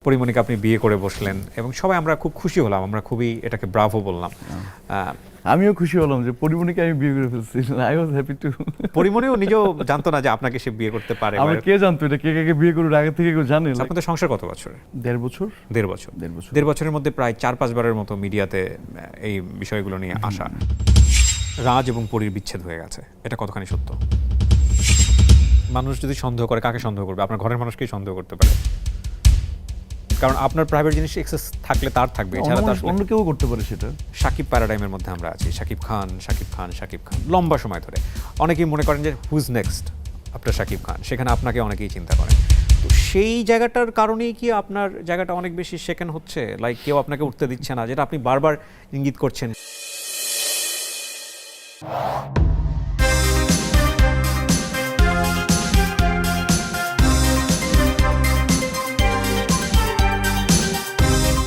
পরিমণিকে আপনি বিয়ে করে বসলেন এবং সবাই আমরা খুব খুশি হলাম, আমরা খুবই এটাকে ব্রাভো বললাম। আমিও খুশি হলাম যে পরিমণিকে আমি বিয়ে করে ফেলছি। I was happy too. পরিমণিও নিজেও জানতো না যে আপনাকে সে বিয়ে করতে পারে। আমার কে জানতো এটা, কে কাকে বিয়ে করবে আগে থেকে কেউ জানে? আপনাদের সংসার কত বছর? 1.5 বছর। 1.5 বছর। 1.5 বছরের মধ্যে প্রায় 4-5 বারের মতো মিডিয়াতে এই বিষয়গুলো নিয়ে আসা। রাজ এবং পরীর বিচ্ছেদ হয়ে গেছে, এটা কতখানি সত্য? মানুষ যদি সন্দেহ করে, কাকে সন্দেহ করবে? আপনার ঘরের মানুষকেই সন্দেহ করতে পারে, কারণ আপনার প্রাইভেট জিনিস এক্সেস থাকলে তার থাকবে, এছাড়া তার অন্য কেউ করতে পারে সেটা। সাকিব প্যারাডাইমের মধ্যে আমরা আছি, সাকিব খান লম্বা সময় ধরে অনেকেই মনে করেন যে who's next after Shakib Khan, সেখানে আপনাকে অনেকেই চিন্তা করেন। তো সেই জায়গাটার কারণেই কি আপনার জায়গাটা অনেক বেশি সেকেন্ড হচ্ছে, লাইক কেউ আপনাকে উঠতে দিচ্ছে না, যেটা আপনি বারবার ইঙ্গিত করছেন?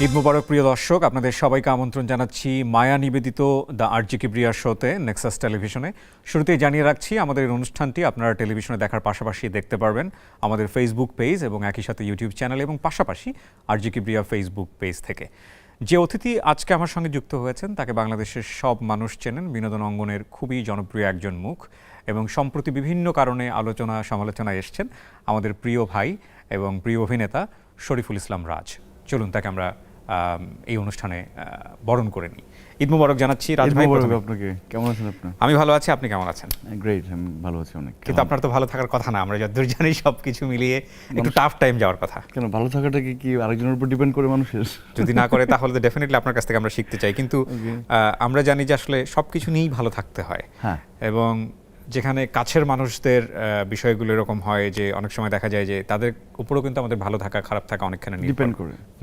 ঈদ মুবারক প্রিয় দর্শক, আপনাদের সবাইকে আমন্ত্রণ জানাচ্ছি মায়া নিবেদিত দ্য আরজি কিবরিয়ার শোতে নেক্সাস টেলিভিশনে। শুরুতেই জানিয়ে রাখছি, আমাদের এই অনুষ্ঠানটি আপনারা টেলিভিশনে দেখার পাশাপাশি দেখতে পারবেন আমাদের ফেসবুক পেজ এবং একই সাথে ইউটিউব চ্যানেল এবং পাশাপাশি আরজি কিবরিয়া ফেসবুক পেজ থেকে। যে অতিথি আজকে আমার সঙ্গে যুক্ত হয়েছেন তাকে বাংলাদেশের সব মানুষ চেনেন, বিনোদন অঙ্গনের খুবই জনপ্রিয় একজন মুখ এবং সম্প্রতি বিভিন্ন কারণে আলোচনা সমালোচনায় এসছেন আমাদের প্রিয় ভাই এবং প্রিয় অভিনেতা শরীফুল ইসলাম রাজ। চলুন তাকে আমরা এই অনুষ্ঠানে বরণ করে নিই। ঈদ মুবারক জানাচ্ছি রাজ ভাই। আপনাকে কেমন আছেন আপনি? আমি ভালো আছি, আপনি কেমন আছেন? গ্রেট, আমি ভালো আছি অনেক। কিন্তু আপনার তো ভালো থাকার কথা না, আমরা যতদূর জানি সবকিছু মিলিয়ে একটু টাফ টাইম যাওয়ার কথা। কেন, ভালো থাকাটা কি আরেকজনের উপর ডিপেন্ড করে মানুষের? যদি না করে তাহলে তো ডেফিনেটলি আপনার কাছ থেকে আমরা শিখতে চাই, কিন্তু আমরা জানি যে আসলে সবকিছু নিয়েই ভালো থাকতে হয়। হ্যাঁ। এবং যেখানে কাছের মানুষদের বিষয়গুলো এরকম হয় যে অনেক সময় দেখা যায় যে তাদের উপরেও কিন্তু আমাদের ভালো থাকা খারাপ থাকা অনেকখানি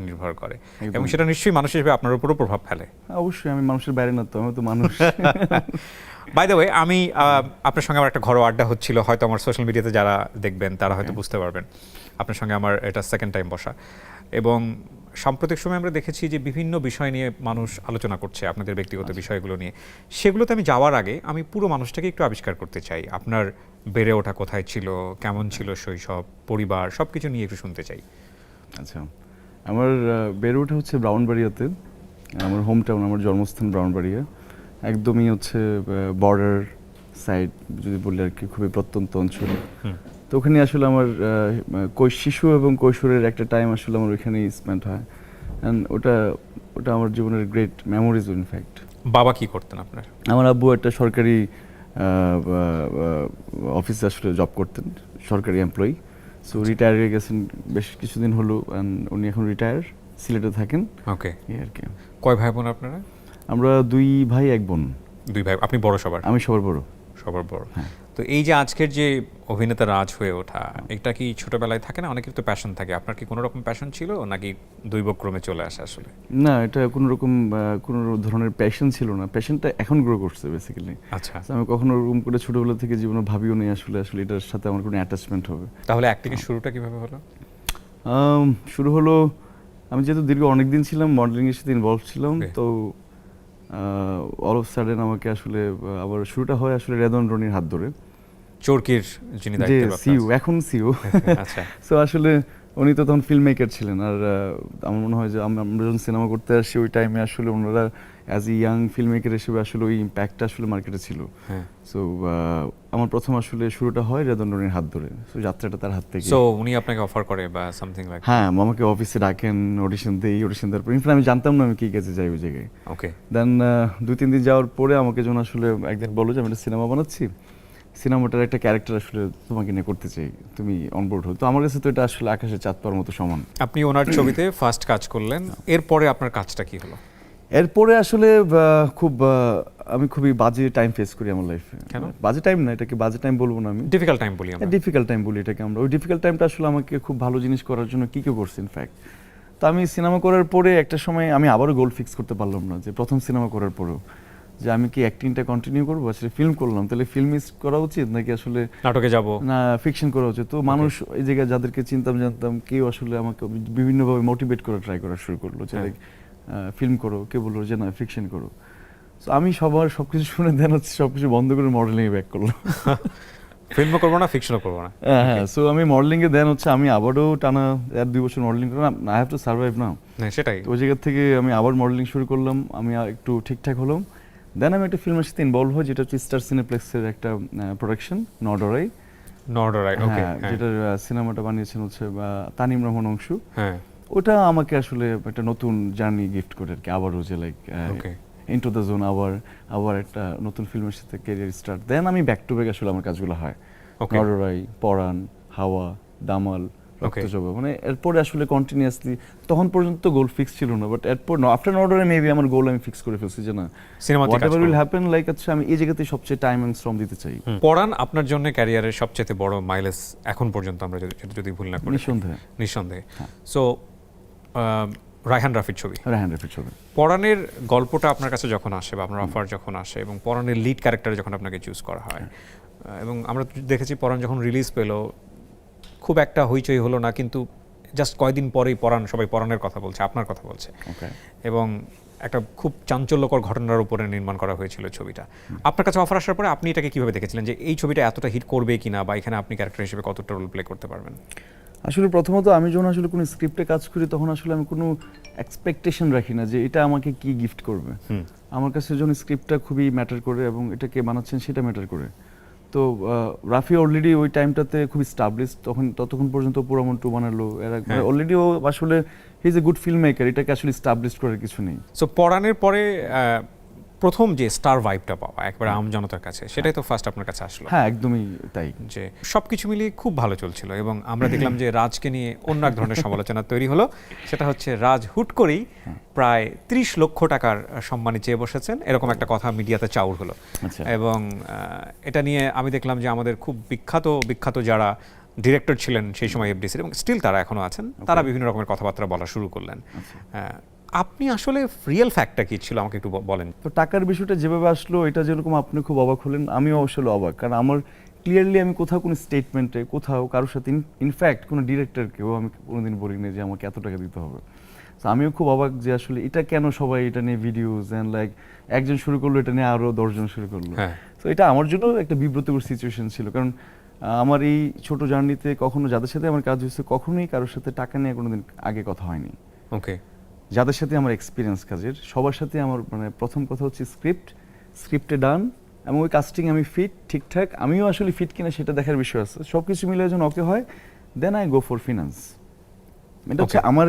নির্ভর করে এবং সেটা নিশ্চয়ই মানুষ হিসেবে আপনার উপরও প্রভাব ফেলে। অবশ্যই, আমি মানুষের বাইরে না তো, আমি তো মানুষ। বাই দ্য ওয়ে, আমি আপনার সঙ্গে আমার একটা ঘরোয়া আড্ডা হচ্ছিল, হয়তো আমার সোশ্যাল মিডিয়াতে যারা দেখবেন তারা হয়তো বুঝতে পারবেন আপনার সঙ্গে আমার এটা সেকেন্ড টাইম বসা। এবং সাম্প্রতিক সময় আমরা দেখেছি যে বিভিন্ন বিষয় নিয়ে মানুষ আলোচনা করছে, আপনাদের ব্যক্তিগত বিষয়গুলো নিয়ে। সেগুলোতে আমি যাওয়ার আগে আমি পুরো মানুষটাকে একটু আবিষ্কার করতে চাই। আপনার বেড়ে ওঠা কোথায় ছিল, কেমন ছিল শৈশব, পরিবার, সব কিছু নিয়ে একটু শুনতে চাই। আচ্ছা, আমার বেড়ে ওঠা হচ্ছে ব্রাউনবাড়িয়াতে। আমার হোম টাউন, আমার জন্মস্থান ব্রাউনবাড়িয়া। একদমই হচ্ছে বর্ডার সাইড যদি বলি আর কি, খুবই প্রত্যন্ত অঞ্চল। তো ওখানে আসলে আমার শিশু এবং কৈশোরের একটা টাইম আসলে আমার ওইখানেই স্পেন্ড হয়। অ্যান্ড ওটা আমার জীবনের গ্রেট মেমোরিজ ইনফ্যাক্ট। বাবা কি করতেন আপনার? আমার আব্বু একটা সরকারি অফিসে আসলে জব করতেন, সরকারি এমপ্লয়ি। সো রিটায়ার হয়ে গেছেন বেশ কিছুদিন হলো, অ্যান্ড উনি এখন রিটায়ার, সিলেটে থাকেন। ওকে, এই আর কি। কয় ভাই বোন আপনারা? আমরা 2 ভাই 1 বোন। 2 ভাই। আপনি বড় সবার? আমি সবার বড়। সবার বড়। হ্যাঁ। তো এই যে আজকের যে অভিনেতা রাজ হয়ে ওঠা, এটা কি ছোটবেলায় থাকে না? অনেকের তো প্যাশন থাকে, আপনার কি কোনো রকম প্যাশন ছিল নাকি দৈবক্রমে চলে আসে আসলে? না, এটা কোনো রকম কোনো ধরনের প্যাশন ছিল না, প্যাশনটা এখন গ্রো করছে বেসিক্যালি। আচ্ছা, আমি কখনো ওরকম করে ছোটবেলা থেকে জীবনে ভাবিও নি আসলে এটার সাথে আমার কোনো অ্যাটাচমেন্ট হবে। তাহলে অ্যাক্টিংয়ের শুরুটা কিভাবে হলো? শুরু হলো, আমি যেহেতু দীর্ঘ অনেকদিন ছিলাম মডেলিংয়ের সাথে ইনভলভ ছিলাম, তো অল অফ সাডেন আমাকে আসলে আবার শুরুটা হয় আসলে রেদন রনির হাত ধরে। চরকির যিনি দায়িত্বে সিইও, এখন সিইও। আচ্ছা। সো আসলে উনি তো তখন ফিল্ম মেকার ছিলেন, আর আমার মনে হয় যে আমরা যখন সিনেমা করতে আসি ওই টাইমে আসলে ওনারা as a young film maker হিসেবে আসলে ওই ইম্প্যাক্টটা আসলে মার্কেটে ছিল। সো আমার প্রথম আসলে শুরুটা হয় রেদন রনির হাত ধরে। সো যাত্রাটা তার হাত থেকে। সো উনি আপনাকে অফার করে বা সামথিং লাইক? হ্যাঁ, আমাকে অফিসে ডাকেন, অডিশন দেই, অডিশন দেওয়ার পর আমি জানতাম না আমি কি কাজে যাই ওই জায়গায়। ওকে। দেন 2-3 দিন যাওয়ার পরে আমাকে যখন আসলে একদিন বললো যে আমি একটা সিনেমা বানাচ্ছি, সিনেমাটার একটা ক্যারেক্টার আসলে তোমাকে নিয়ে করতে চাই, তুমি অনবোর্ড হও। তো আমার কাছে তো এটা আসলে আকাশে চাঁদ পাওয়ার মতো সমান। আপনি ওনার ছবিতে ফার্স্ট কাজ করলেন, এরপরে আপনার কাজটা কি হলো? এরপরে আসলে আমি খুবই বাজে টাইম ফেস করি আমার লাইফে। কেন? বাজে টাইম না, এটাকে বাজে টাইম বলবো না, আমি ডিফিকাল্ট টাইম বলি আমরা। ডিফিকাল্ট টাইম বলি এটাকে আমরা। ওই ডিফিকাল্ট টাইমটা আসলে আমাকে খুব ভালো জিনিস করার জন্য কি করছে ইনফ্যাক্ট। তো আমি সিনেমা করার পরে একটা সময় আমি আবারও গোল ফিক্স করতে পারলাম না, যে প্রথম সিনেমা করার পরেও যে আমি কি অ্যাক্টিংটা কন্টিনিউ করবো, আসলে ফিল্ম করলাম, তাহলে ফিল্ম করা উচিত নাকি আসলে নাটকে যাব, না ফিকশন করা উচিত। তো মানুষ এই জায়গায় যাদেরকে চিনতাম জানতাম, কেউ আসলে আমাকে বিভিন্নভাবে মোটিভেট করা ট্রাই করা শুরু করলো যে ফিল্ম করো, কে বললো যে না ফিকশন করো। তো আমি সবার সবকিছু শুনে দেন হচ্ছে সবকিছু বন্ধ করে মডেলিং ব্যাক করলাম। ফিল্মও করবো না, ফিকশনও করবো না। হ্যাঁ, সো আমি মডেলিংয়ে দেন হচ্ছে আমি আবারও টানা 1-2 বছর মডেলিং করলাম, আই হ্যাভ টু সার্ভাইভ না। হ্যাঁ, সেটাই। তো ওই জায়গা থেকে আমি আবার মডেলিং শুরু করলাম, আমি একটু ঠিকঠাক হলাম, দেন আমি একটা ফিল্মের সাথে ইনভলভ হই, যেটা হচ্ছে স্টার সিনেপ্লেক্সের একটা প্রোডাকশন নডরাই। নর্ডরাই, ওকে। হ্যাঁ, যেটার সিনেমাটা বানিয়েছেন হচ্ছে তানিম রহমান অংশু। হ্যাঁ, ওটা আমাকে আসলে একটা নতুন জার্নি গিফট করে আর কি, আবারও যে like okay. Into the zone, আবার একটা নতুন ফিল্মের সাথে ক্যারিয়ার স্টার্ট। দেন আমি ব্যাক টু ব্যাক আসলে আমার কাজগুলো হয়, ওকে। নররাই, পরাণ, হাওয়া, দামাল, রক্তচব, মানে এরপরে আসলে কন্টিনিউয়াসলি, তখন পর্যন্ত গোল ফিক্স ছিল না, বাট এরপর আফটার নররাই মেবি আমার গোল আমি ফিক্স করে ফেলছি যে না, সিনেমাতে কাজ হোয়াটএভার উইল করবো। হ্যাপেন, লাইক আচ্ছা আমি এই জায়গাতে সবচেয়ে টাইম এন্ড শ্রম দিতে চাই। পরাণ আপনার জন্য ক্যারিয়ারের সবচেয়ে বড় মাইলেজ এখন পর্যন্ত, আমরা যদি ভুল না করি। নিঃসন্দেহে। নিঃসন্দেহে। হ্যাঁ। সো রায়হান রাফির ছবি রায়হান রাফির ছবি। পরাণের গল্পটা আপনার কাছে যখন আসে বা আপনার অফার যখন আসে এবং পরাণের লিড ক্যারেক্টারে যখন আপনাকে চুজ করা হয়, এবং আমরা দেখেছি পরাণ যখন রিলিজ পেল খুব একটা হইচই হলো না, কিন্তু জাস্ট কয়েকদিন পরেই সবাই পরাণের কথা বলছে, আপনার কথা বলছে, ওকে। এবং একটা খুব চাঞ্চল্যকর ঘটনার উপরে নির্মাণ করা হয়েছিল ছবিটা। আপনার কাছে অফার আসার পরে আপনি এটাকে কিভাবে দেখেছিলেন যে এই ছবিটা এতটা হিট করবে কিনা, বা এখানে আপনি ক্যারেক্টার হিসেবে কতটা রোল প্লে করতে পারবেন? আসলে প্রথমত আমি যখন আসলে কোনো স্ক্রিপ্টে কাজ করি তখন আসলে আমি কোনো এক্সপেকটেশন রাখি না যে এটা আমাকে কি গিফট করবে। আমার কাছে যখন স্ক্রিপ্টটা খুবই ম্যাটার করে এবং এটাকে বানাচ্ছেন সেটা ম্যাটার করে। তো রাফি অলরেডি ওই টাইমটাতে খুব স্টাবলিশ, ততক্ষণ পর্যন্ত পুরামন্টু বানালো, এরা অলরেডি ও আসলে he is a good film maker, এটাকে আসলে স্টাবলিশ করার কিছু নেই। সো পরাণের পরে প্রথম যে স্টার ভাইবটা পাওয়া একবার আম জনতার কাছে, সেটাই তো ফার্স্ট আপনার কাছে আসলো। হ্যাঁ, একদমই তাই। যে সবকিছু মিলিয়ে খুব ভালো চলছিল, এবং আমরা দেখলাম যে রাজকে নিয়ে অন্য এক ধরনের সমালোচনা তৈরি হলো। সেটা হচ্ছে রাজ হুট করেই প্রায় 30 লক্ষ টাকার সম্মানী চেয়ে বসেছেন, এরকম একটা কথা মিডিয়াতে চাউর হলো। আচ্ছা। এবং এটা নিয়ে আমি দেখলাম যে আমাদের খুব বিখ্যাত যারা ডিরেক্টর ছিলেন সেই সময় এফডিসির, এবং স্টিল তারা এখনো আছেন, তারা বিভিন্ন রকমের কথাবার্তা বলা শুরু করলেন। আপনি আসলে রিয়েল ফ্যাক্টটা কি ছিল আমাকে একটু বলেন। তো টাকার বিষয়টা যেভাবে আসলো, এটা যেরকম আপনি খুব অবাক হলেন, আমিও আসলে অবাক, কারণ আমার ক্লিয়ারলি আমি কোথাও কোনো স্টেটমেন্টে কোথাও কারোর সাথে ইনফ্যাক্ট কোনো ডিরেক্টরকেও আমি কোনোদিন বলিনি যে আমাকে এত টাকা দিতে হবে। তো আমিও খুব অবাক যে আসলে এটা কেন সবাই এটা নিয়ে ভিডিওস অ্যান্ড লাইক একজন শুরু করলো, এটা নিয়ে আরও 10 জন শুরু করলো। তো এটা আমার জন্য একটা বিব্রতকর সিচুয়েশন ছিল, কারণ আমার এই ছোট জার্নিতে কখনো যাদের সাথে আমার কাজ হয়েছে কখনোই কারোর সাথে টাকা নিয়ে কোনোদিন আগে কথা হয়নি। ওকে। যাদের সাথে আমার এক্সপিরিয়েন্স কাজের সবার সাথে আমার মানে প্রথম কথা হচ্ছে স্ক্রিপ্টে ডান, এবং ওই কাস্টিং আমি ফিট ঠিকঠাক, আমিও আসলে ফিট কিনা সেটা দেখার বিষয় আছে। সব কিছু মিলে যখন ওকে হয়, then I go for finance. এটা হচ্ছে আমার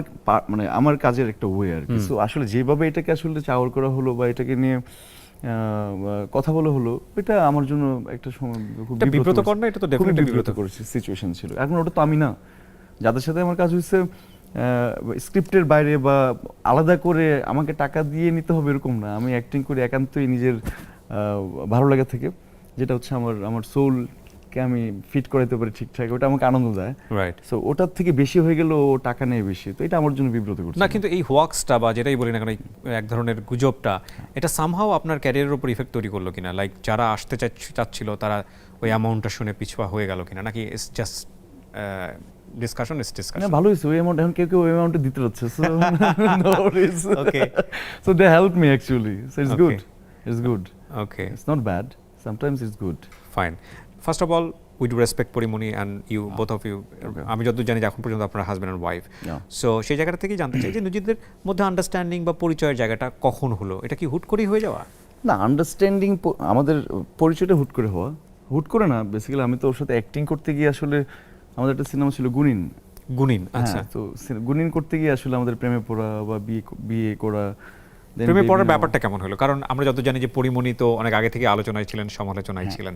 মানে আমার কাজের একটা ওয়ে আর কি। সো আসলে যেভাবে এটাকে আসলে চাওয়ার করা হলো বা এটাকে নিয়ে কথা বলা হলো, এটা আমার জন্য একটা সময় খুব বিব্রতকর না? এটা তো ডেফিনেটলি বিব্রতকর সিচুয়েশন ছিল। এখন ওটা তো আমি না, যাদের সাথে আমার কাজ হয়েছে স্ক্রিপ্টের বাইরে বা আলাদা করে আমাকে টাকা দিয়ে নিতে হবে এরকম না, আমি অ্যাক্টিং করি একান্তই নিজের ভালো লাগা থেকে, যেটা হচ্ছে আমার সোলকে আমি ফিট করাতে পারি ঠিকঠাক, ওটা আমাকে আনন্দ দেয়। রাইট। সো ওটার থেকে বেশি হয়ে গেল, ও টাকা নেয় বেশি, তো এটা আমার জন্য বিব্রত করছে না, কিন্তু এই হোয়াক্সটা বা যেটাই বলি না কেন, এক ধরনের গুজবটা, এটা সামহাও আপনার ক্যারিয়ারের উপর ইফেক্ট তৈরি করলো কিনা? লাইক যারা আসতে চাচ্ছিল তারা ওই অ্যামাউন্টটা শুনে পিছুয়া হয়ে গেল কিনা, নাকি ইটস জাস্ট ডিসকাশন? না, ভালো হয়েছে ওই অ্যামাউন্ট, এখন কেউ ওই অ্যামাউন্টে দিতে হচ্ছে, so no worries. Okay. So they help me actually, so it's good, it's good, okay, it's not bad, sometimes it's good. Fine. First of all we do respect Porimoni and you, both of you. আমি যতদূর জানি যে এখন পর্যন্ত আপনার husband and wife. So সেই জায়গাটা থেকেই জানতে চাই যে নিজেদের মধ্যে আন্ডারস্ট্যান্ডিং বা পরিচয়ের জায়গাটা কখন হলো? এটা কি হুট করেই হয়ে যাওয়া? না, আন্ডারস্ট্যান্ডিং আমাদের পরিচয়টা হুট করে হওয়া, হুট করে না বেসিক্যালি। আমি তো ওর সাথে অ্যাক্টিং করতে গিয়ে আসলে আমাদের একটা সিনেমা ছিল গুনিন। আচ্ছা। তো গুনিন করতে গিয়ে আসলে আমাদের প্রেমে পড়া বা বিয়ে করা। প্রেমে পড়ার ব্যাপারটা কেমন হলো? কারণ আমরা যত জানি যে পরিমণি তো অনেক আগে থেকে আলোচনায় ছিলেন, সমালোচনায় ছিলেন,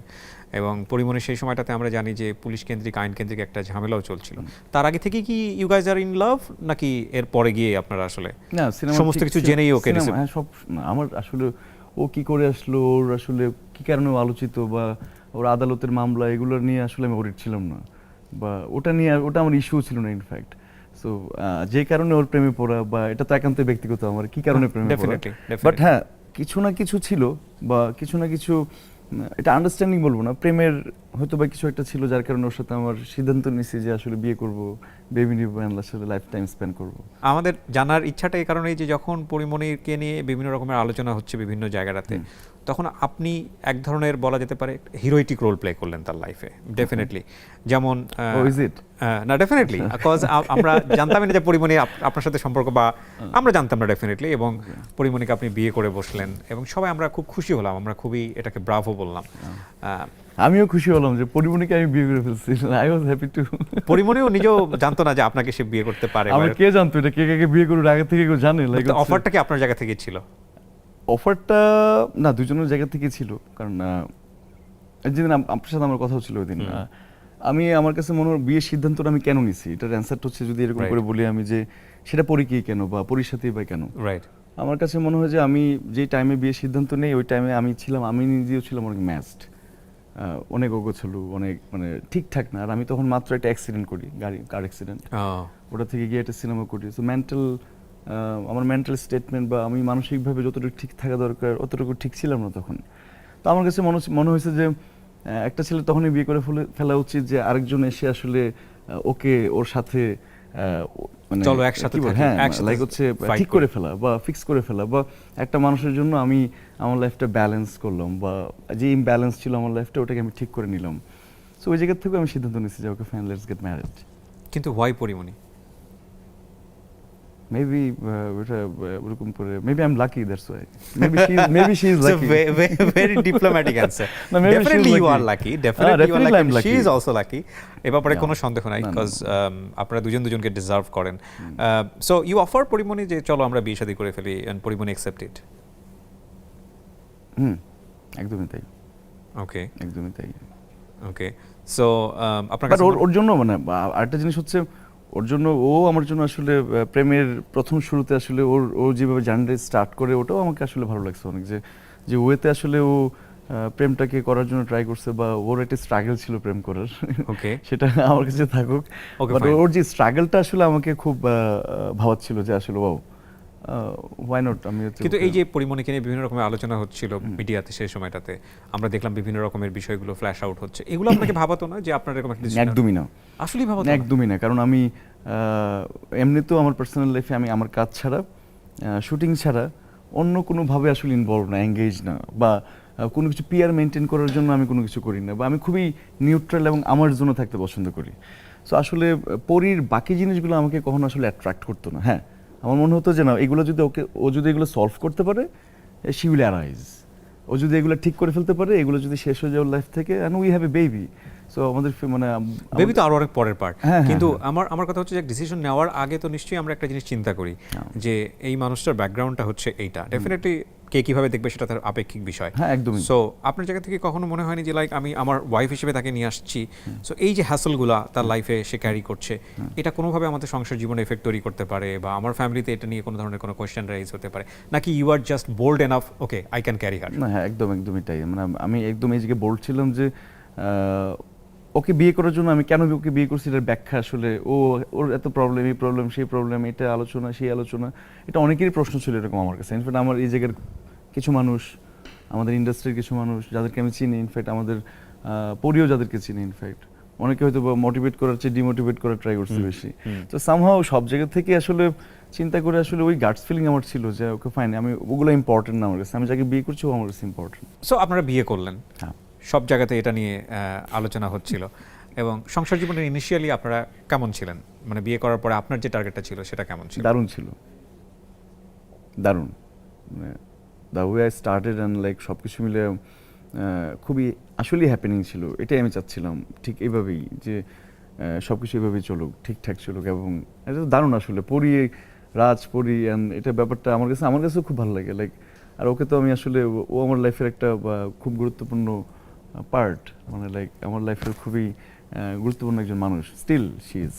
এবং পরিমণি সেই সময়টাতে আমরা জানি যে পুলিশ কেন্দ্রিক আইন কেন্দ্রিক একটা ঝামেলাও চলছিল। তার আগে থেকে কি you guys are in love, নাকি এর পরে গিয়ে আপনারা আসলে না সিনেমা সমস্ত কিছু জেনেই ওকে? হ্যাঁ, সব আমার আসলে ও কি করে আসলো, ওর আসলে কি কারণে আলোচিত বা ওর আদালতের মামলা, এগুলো নিয়ে আসলে আমি ওরিড ছিলাম না, বা ওটা আমার ইস্যু ছিল না ইনফ্যাক্ট। সো যে কারণে ওর প্রেমে পড়া, বা এটা তো একান্ত ব্যক্তিগত আমার কি কারণে প্রেমে পড়া, বাট হ্যাঁ কিছু না কিছু ছিল, বা কিছু না কিছু, এটা আন্ডারস্ট্যান্ডিং বলবো না, প্রেমের হয়তো বা কিছু একটা ছিল যার কারণে ওর সাথে আমার সিদ্ধান্ত নিয়েছি যে আসলে বিয়ে করব, বেবি নিব অ্যান্ড আসলে লাইফ টাইম স্পেন্ড করবো। আমাদের জানার ইচ্ছাটা এই কারণেই যে যখন পরিমণিকে নিয়ে বিভিন্ন রকমের আলোচনা হচ্ছে বিভিন্ন জায়গাটাতে, তখন আপনি এক ধরনের বলা যেতে পারে হিরোইটিক রোল প্লে করলেন তার লাইফে ডেফিনেটলি। যেমন ইজ ইট? না ডেফিনেটলি, বিকজ আমরা জানতামই না যে পরিমণি আপনার সাথে সম্পর্ক, বা আমরা জানতাম না ডেফিনেটলি, এবং পরিমণিকে আপনি বিয়ে করে বসলেন এবং সবাই আমরা খুব খুশি হলাম, আমরা খুবই এটাকে ব্রাভো বললাম। আমিও খুশি হলাম যে পরিমণিকে আমি বিয়ে করে ফেলছি। I was happy too. পরিমণিও নিজেও জানতো না যে আপনাকে সে বিয়ে করতে পারে। আমার কে জানতো এটা, কে কাকে বিয়ে করবে আগে থেকে কেউ জানে? লাইক অফারটা কি আপনার জায়গা থেকে ছিল? অফারটা না, দুজনের জায়গা থেকে ছিল। কারণ যেদিন আপনার সাথে আমার কথা হচ্ছিল ওই দিন, আমি আমার কাছে মনে হয় বিয়ের সিদ্ধান্তটা আমি কেন নিছি, এটার অ্যান্সারটা হচ্ছে যদি এরকম করে বলি আমি যে সেটা পরীকে কেন বা পরীর সাথেই বা কেন। রাইট। আমার কাছে মনে হয় যে আমি যে টাইমে বিয়ের সিদ্ধান্ত নেই ওই টাইমে আমি ছিলাম, আমি নিজেও ছিলাম অনেক ম্যাচড, অনেক অগোছালো, অনেক মানে ঠিকঠাক না। আর আমি তখন মাত্র একটা অ্যাক্সিডেন্ট করি, কার অ্যাক্সিডেন্ট, ওটা থেকে গিয়ে একটা সিনেমা করি। সো আমার মেন্টাল স্টেটমেন্ট বা আমি মানসিকভাবে যতটুকু ঠিক থাকা দরকার অতটুকু ঠিক ছিলাম না তখন। তো আমার কাছে মনে হয়েছে যে একটা ছেলে তখনই বিয়ে করে ফেলা উচিত যে আরেকজন এসে আসলে ওকে ওর সাথে মানে চলো একসাথে থাকি, হ্যাঁ একসাথে লাইক হচ্ছে fight ঠিক করে ফেলা বা ফিক্স করে ফেলা, বা একটা মানুষের জন্য আমি আমার লাইফটা ব্যালেন্স করলাম, বা যে ইমব্যালেন্স ছিল আমার লাইফটা ওটাকে আমি ঠিক করে নিলাম। সো ওই জায়গা থেকে আমি সিদ্ধান্ত নিয়েছি যে okay fine, let's get married. কিন্তু হোয়াই পরিমণি? মেবি ওটা ওরকম করে, maybe I am lucky, that's why. Maybe she is lucky. Very diplomatic answer. No, maybe she is definitely you are lucky. Lucky, definitely you are definitely I'm lucky, she lucky. Is also lucky. এ ব্যাপারে Yeah. কোনো সন্দেহ নাই, No, no, because আপনারা দুজনকে deserve করেন। So you offer Pori Moni যে চলো আমরা বিয়ে শাদী করে ফেলি, এন্ড পরিমণি অ্যাকসেপ্টেড? একদমই তাই। ওকে, একদমই তাই। ওকে। সো আপনার বাট কাছে ওর জন্য মানে আরেকটা জিনিস হচ্ছে, ওর জন্য ও আমার জন্য আসলে প্রেমের প্রথম শুরুতে আসলে ও যেভাবে জার্নিটা স্টার্ট করে ওটাও আমাকে আসলে ভালো লাগছে অনেক, যে ওয়েতে আসলে ও প্রেমটাকে করার জন্য ট্রাই করছে, বা ওর একটা স্ট্রাগল ছিল প্রেম করার। ওকে, সেটা আমার কাছে থাকুক। Okay, but fine. ওর যে স্ট্রাগলটা আসলে আমাকে খুব ভাবাচ্ছিল যে আসলে ওয়াও, হোয়াই নট। আমি কিন্তু এই যে পরিমণিকে নিয়ে বিভিন্ন রকমের আলোচনা হচ্ছিল মিডিয়াতে সেই সময়টাতে, আমরা দেখলাম বিভিন্ন রকমের বিষয়গুলো ফ্ল্যাশ আউট হচ্ছে, এগুলো আপনাকে ভাবাতো না যে আপনার এরকম একটা decision? একদমই না, আসলেই ভাবাতো না? একদমই না। কারণ আমি এমনিতেও আমার পার্সোনাল লাইফে আমি আমার কাজ ছাড়া, শুটিং ছাড়া অন্য কোনোভাবে আসলে ইনভলভ না, এঙ্গেজ না, বা কোনো কিছু পিয়ার মেনটেন করার জন্য আমি কোনো কিছু করি না, বা আমি খুবই নিউট্রাল এবং আমার জন্য থাকতে পছন্দ করি। সো আসলে পরীর বাকি জিনিসগুলো আমাকে কখনো আসলে অ্যাট্রাক্ট করতো না। হ্যাঁ, আমার মনে হতো যে না, এগুলো যদি ও যদি এগুলো সলভ করতে পারে, শি উইল অ্যারাইজ। ও যদি এগুলো ঠিক করে ফেলতে পারে, এগুলো যদি শেষ হয়ে যায় ওর লাইফ থেকে, and we have a baby. So আমাদের মানে বেবি তো আরো অনেক পরের পার্ট। হ্যাঁ, কিন্তু আমার কথা হচ্ছে যে ডিসিশন নেওয়ার আগে তো নিশ্চয়ই আমরা একটা জিনিস চিন্তা করি যে এই মানুষটার ব্যাকগ্রাউন্ডটা হচ্ছে এইটা, ডেফিনেটলি কে কিভাবে দেখবে সেটা তার আপেক্ষিক বিষয়। হ্যাঁ, একদমই। সো আপনার জায়গা থেকে কখনো মনে হয়নি যে লাইক আমি আমার ওয়াইফ হিসেবে তাকে নিয়ে আসছি, সো এই যে হ্যাসলগুলা তার লাইফে সে ক্যারি করছে, এটা কোনোভাবে আমাদের সংসার জীবনে এফেক্ট তৈরি করতে পারে, বা আমার ফ্যামিলিতে এটা নিয়ে কোনো ধরনের কোনো কোয়েশ্চেন রাইজ হতে পারে, নাকি you are just bold enough, okay I can carry her? না, হ্যাঁ, একদমই তাই। মানে আমি একদম এই জায়গায় বলছিলাম যে ওকে বিয়ে করার জন্য আমি কেন ওকে বিয়ে করছি এটার ব্যাখ্যা আসলে ওর এত প্রবলেম, এই প্রবলেম, সেই প্রবলেম, এটা আলোচনা, সেই আলোচনা, এটা অনেকেরই প্রশ্ন ছিল এরকম আমার কাছে। ইনফ্যাক্ট আমার এই জায়গার কিছু মানুষ, আমাদের ইন্ডাস্ট্রির কিছু মানুষ যাদেরকে আমি চিনি, ইনফ্যাক্ট আমাদের পরিও যাদেরকে চিনি, ইনফ্যাক্ট অনেকে হয়তো মোটিভেট করার চেয়ে ডিমোটিভেট করার ট্রাই করছে বেশি। তো সামহাও সব জায়গা থেকে আসলে চিন্তা করে আসলে ওই গাটস ফিলিং আমার ছিল যে ওকে ফাইন, আমি ওগুলো ইম্পর্টেন্ট না আমার কাছে, আমি যাকে বিয়ে করছি ও আমার কাছে ইম্পর্টেন্ট। সো আপনারা বিয়ে করলেন, হ্যাঁ, সব জায়গাতে এটা নিয়ে আলোচনা হচ্ছিল, এবং সংসার জীবনের ইনিশিয়ালি আপনারা কেমন ছিলেন? মানে বিয়ে করার পরে আপনার যে টার্গেটটা ছিল সেটা কেমন ছিল? দারুণ ছিল, দারুণ। মানে the way I started and like সব কিছু মিলে খুবই আসলেই হ্যাপেনিং ছিল। এটাই আমি চাচ্ছিলাম, ঠিক এইভাবেই, যে সব কিছু এইভাবেই চলুক, ঠিকঠাক চলুক। এবং এটা তো দারুণ আসলে, পরি অ্যান্ড এটা ব্যাপারটা আমার কাছেও খুব ভালো লাগে। লাইক আর ওকে তো আমি আসলে, ও আমার লাইফের একটা খুব গুরুত্বপূর্ণ পার্ট, মানে লাইক আমার লাইফের খুবই গুরুত্বপূর্ণ একজন মানুষ, still she is.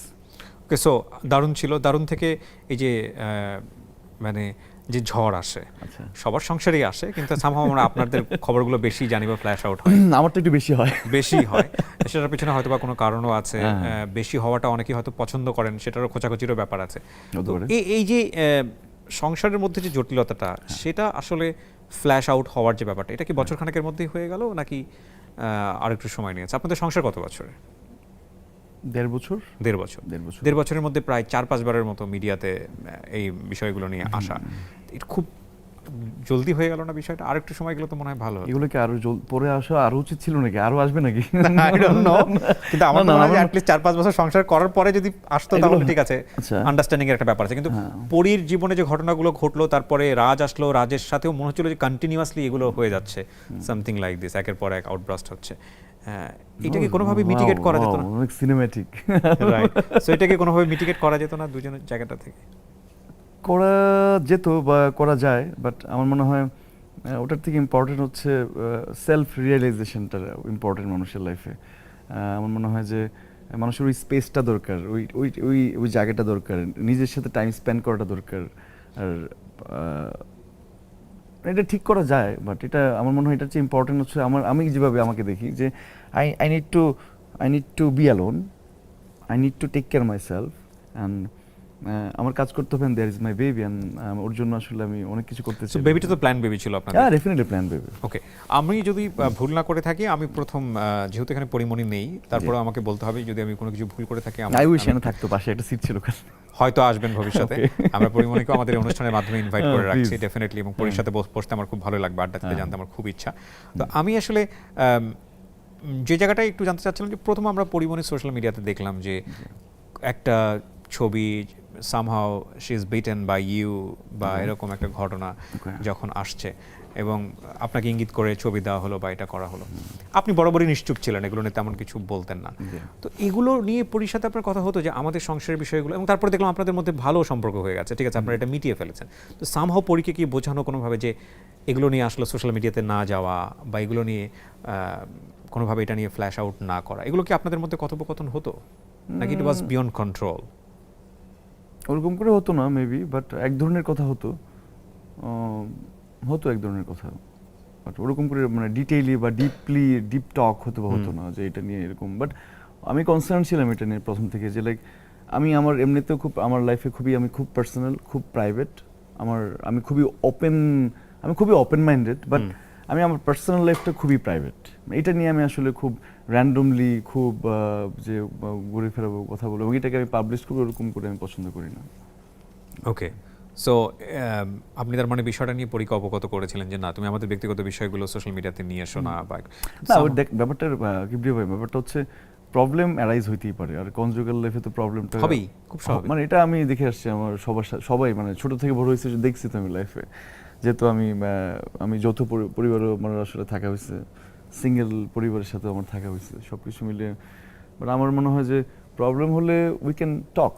Okay, so দারুণ ছিল। দারুণ থেকে এই যে মানে যে ঝড় আসে, আচ্ছা, সবার সংসারেই আসে, কিন্তু সামহাও আমরা আপনাদের খবরগুলো বেশি জানি বা ফ্ল্যাশ আউট হয়, আমারটা একটু বেশি হয়। বেশি হয়। সেটার পিছনে হয়তো বা কোনো কারণও আছে। বেশি হওয়াটা অনেকেই হয়তো পছন্দ করেন, সেটারও খোঁচাখুচিরও ব্যাপার আছে। তো এই যে সংসারের মধ্যে যে জটিলতাটা, সেটা আসলে ফ্ল্যাশ আউট হওয়ার যে ব্যাপারটা, এটা কি বছরখানেকের মধ্যেই হয়ে গেল, নাকি আরেকটু সময় নিয়েছে? আপনাদের সংসার কত বছরে? দেড় বছর 1.5 বছর। 1.5 বছরের মধ্যে প্রায় 4-5 বারের মতো মিডিয়াতে এই বিষয়গুলো নিয়ে আসা, এটা খুব জলদি হয়ে গেল না বিষয়টা? আর একটু সময় গেলে তো মনে হয় ভালো হতো। এগুলো কি আরো পরে আসা আরো উচিত ছিল নাকি, আরো আসবে নাকি? I don't know, কিন্তু আমার মনে হয় at least 4-5 বছর সংসার করার পরে যদি আসতো তাহলে ঠিক আছে, আন্ডারস্ট্যান্ডিং এর একটা ব্যাপার আছে। কিন্তু পরীর জীবনে যে ঘটনাগুলো ঘটলো, তারপরে রাজ আসলো, রাজের সাথেও মনে হচ্ছিল যে কন্টিনিউয়াসলি এগুলো হয়ে যাচ্ছে, সামথিং লাইক দিস, একের পর এক আউটব্রাস্ট হচ্ছে। এটাকে কোনোভাবে মিটিগেট করা যেত না? অনেক সিনেম্যাটিক। রাইট, সো এটাকে কোনোভাবে মিটিগেট করা যেত না দুজনের জায়গাটা থেকে? করা যেত বা করা যায়, বাট আমার মনে হয় ওটার থেকে ইম্পর্টেন্ট হচ্ছে সেলফ রিয়েলাইজেশনটা ইম্পর্টেন্ট মানুষের লাইফে। আমার মনে হয় যে মানুষের ওই স্পেসটা দরকার, ওই ওই ওই ওই জায়গাটা দরকার, নিজের সাথে টাইম স্পেন্ড করাটা দরকার। আর এটা ঠিক করা যায়, বাট এটা আমার মনে হয় এটার চেয়ে ইম্পর্টেন্ট হচ্ছে আমি যেভাবে আমাকে দেখি যে I need to be alone, I need to take care myself, and আমার কাজ করতে হবে, there is my baby, and ওর জন্য আসলে আমি অনেক কিছু করতে চাই। বেবিটা তো প্ল্যান বেবি ছিল আপনার? হ্যাঁ, ডেফিনেটলি প্ল্যান বেবি। ওকে, আমি যদি ভুল না করে থাকি, আমি প্রথম যেহেতু এখানে পরিমণি নেই, তারপরে আমাকে বলতে হবে যদি আমি কোনো কিছু ভুল করে থাকি। আই উইশ এখানে থাকতো, পাশে একটা সিট ছিল, হয়তো আসবেন ভবিষ্যতে। আমরা পরিমণিকেও আমাদের অনুষ্ঠানের মাধ্যমে ইনভাইট করে রাখছি ডেফিনেটলি, এবং পরির সাথে বসতে আমার খুব ভালো লাগবে, আড্ডা দিতে জানতে আমার খুব ইচ্ছা। তো আমি আসলে যে জায়গাটা একটু জানতে চাচ্ছিলাম যে প্রথম আমরা পরিমণি সোশ্যাল মিডিয়াতে দেখলাম যে একটা ছবি, somehow she is beaten by you বা এরকম একটা ঘটনা যখন আসছে এবং আপনাকে ইঙ্গিত করে ছবি দেওয়া হলো বা এটা করা হলো, আপনি বরাবরই নিশ্চুপ ছিলেন, এগুলো নিয়ে তেমন কিছু বলতেন না। তো এগুলো নিয়ে পরির সাথে আপনার কথা হতো যে আমাদের সংসারের বিষয়গুলো, এবং তারপরে দেখলাম আপনাদের মধ্যে ভালো সম্পর্ক হয়ে গেছে, ঠিক আছে, আপনারা এটা মিটিয়ে ফেলেছেন। তো সামহাউ পরীকে কি বোঝানো কোনোভাবে যে এগুলো নিয়ে আসলে সোশ্যাল মিডিয়াতে না যাওয়া বা এগুলো নিয়ে কোনোভাবে এটা নিয়ে ফ্ল্যাশ আউট না করা, এগুলো কি আপনাদের মধ্যে কথোপকথন হতো নাকি ইট ওয়াজ বিয়ন্ড কন্ট্রোল? ওরকম করে হতো না মেবি, বাট এক ধরনের কথা হতো, এক ধরনের কথা, বাট ওরকম করে মানে ডিটেইলি বা ডিপ টক হতো না যে এটা নিয়ে এরকম। বাট আমি কনসার্ন ছিলাম এটা নিয়ে প্রথম থেকে, যে লাইক আমার এমনিতেও খুব আমার লাইফে আমি খুব পার্সোনাল, খুব প্রাইভেট, আমি খুবই ওপেন মাইন্ডেড, বাট আমি আমার পার্সোনাল লাইফটা খুবই প্রাইভেট। এটা নিয়ে আমি আসলে খুব র্যান্ডমলি খুব যে ঘুরে ফেরাবো, কথা বলবো, এবং এটাকে আমি পাবলিশ করবো, ওরকম করে আমি পছন্দ করি না। ওকে, সো আপনি তার মানে বিষয়টা নিয়ে পরীক্ষা অবগত করেছিলেন যে না, তুমি আমাদের ব্যক্তিগত বিষয়গুলো সোশ্যাল মিডিয়াতে নিয়ে এসো না, বা ব্যাপারটা কিবরিয়া ভাই, ব্যাপারটা হচ্ছে প্রবলেম অ্যারাইজ হইতেই পারে, আর কনজুগাল লাইফে তো প্রবলেমটা হবেই, খুব স্বাভাবিক। মানে এটা আমি দেখে আসছি আমার সবাই মানে ছোট থেকে বড় হয়েছে, দেখছি তো আমি লাইফে, যেহেতু আমি যৌথ পরিবারও আমার আসলে থাকা হয়েছে, সিঙ্গেল পরিবারের সাথে আমার থাকা হয়েছে, সব কিছু মিলিয়ে। বাট আমার মনে হয় যে প্রবলেম হলে we can talk,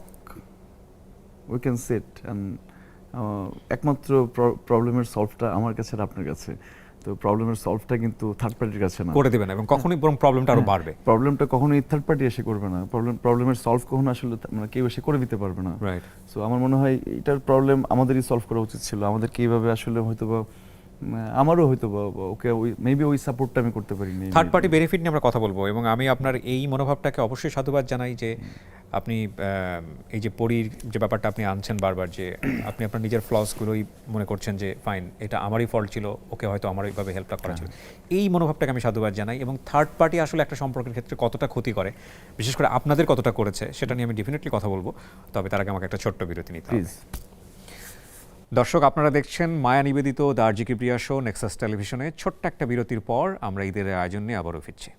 we can sit, and একমাত্র প্রবলেমের সলভটা আমার কাছে আর আপনার কাছে। তো প্রবলেমের সলভটা কিন্তু থার্ড পার্টির কাছে না করে দেবেন, এবং কখনোই বরং প্রবলেমটা আরো বাড়বে। প্রবলেমটা কখনোই থার্ড পার্টি এসে করবে না, প্রবলেমের সলভ কখনো আসলে মানে কেউ এসে করে দিতে পারবে না। রাইট, সো আমার মনে হয় এটার প্রবলেম আমাদেরই সলভ করা উচিত ছিল, আমাদেরকে এইভাবে আসলে হয়তো বা আমারও হয়তো বা ওকে মেবি ওই সাপোর্টটা আমি করতে পারিনি। থার্ড পার্টি বেনিফিট নিয়ে আমরা কথা বলবো, এবং আমি আপনার এই মনোভাবটাকে অবশ্যই সাধুবাদ জানাই যে আপনি এই যে পরীর যে ব্যাপারটা আপনি আনছেন বারবার, যে আপনি আপনার নিজের ফ্লসগুলোই মনে করছেন যে ফাইন, এটা আমারই ফল্ট ছিল, ওকে হয়তো আমার এইভাবে হেল্পটা করা ছিল, এই মনোভাবটাকে আমি সাধুবাদ জানাই। এবং থার্ড পার্টি আসলে একটা সম্পর্কের ক্ষেত্রে কতটা ক্ষতি করে, বিশেষ করে আপনাদের কতটা করেছে, সেটা নিয়ে আমি ডেফিনেটলি কথা বলবো। তবে তার আগে আমাকে একটা ছোট্ট বিরতি নিতে হবে। দর্শক, আপনারা দেখছেন মায়া নিবেদিত the RG Kibria show Nexus টেলিভিশনে। ছোট্ট একটা বিরতির পর আমরা ঈদের আয়োজন নিয়ে আবারও ফিরছি।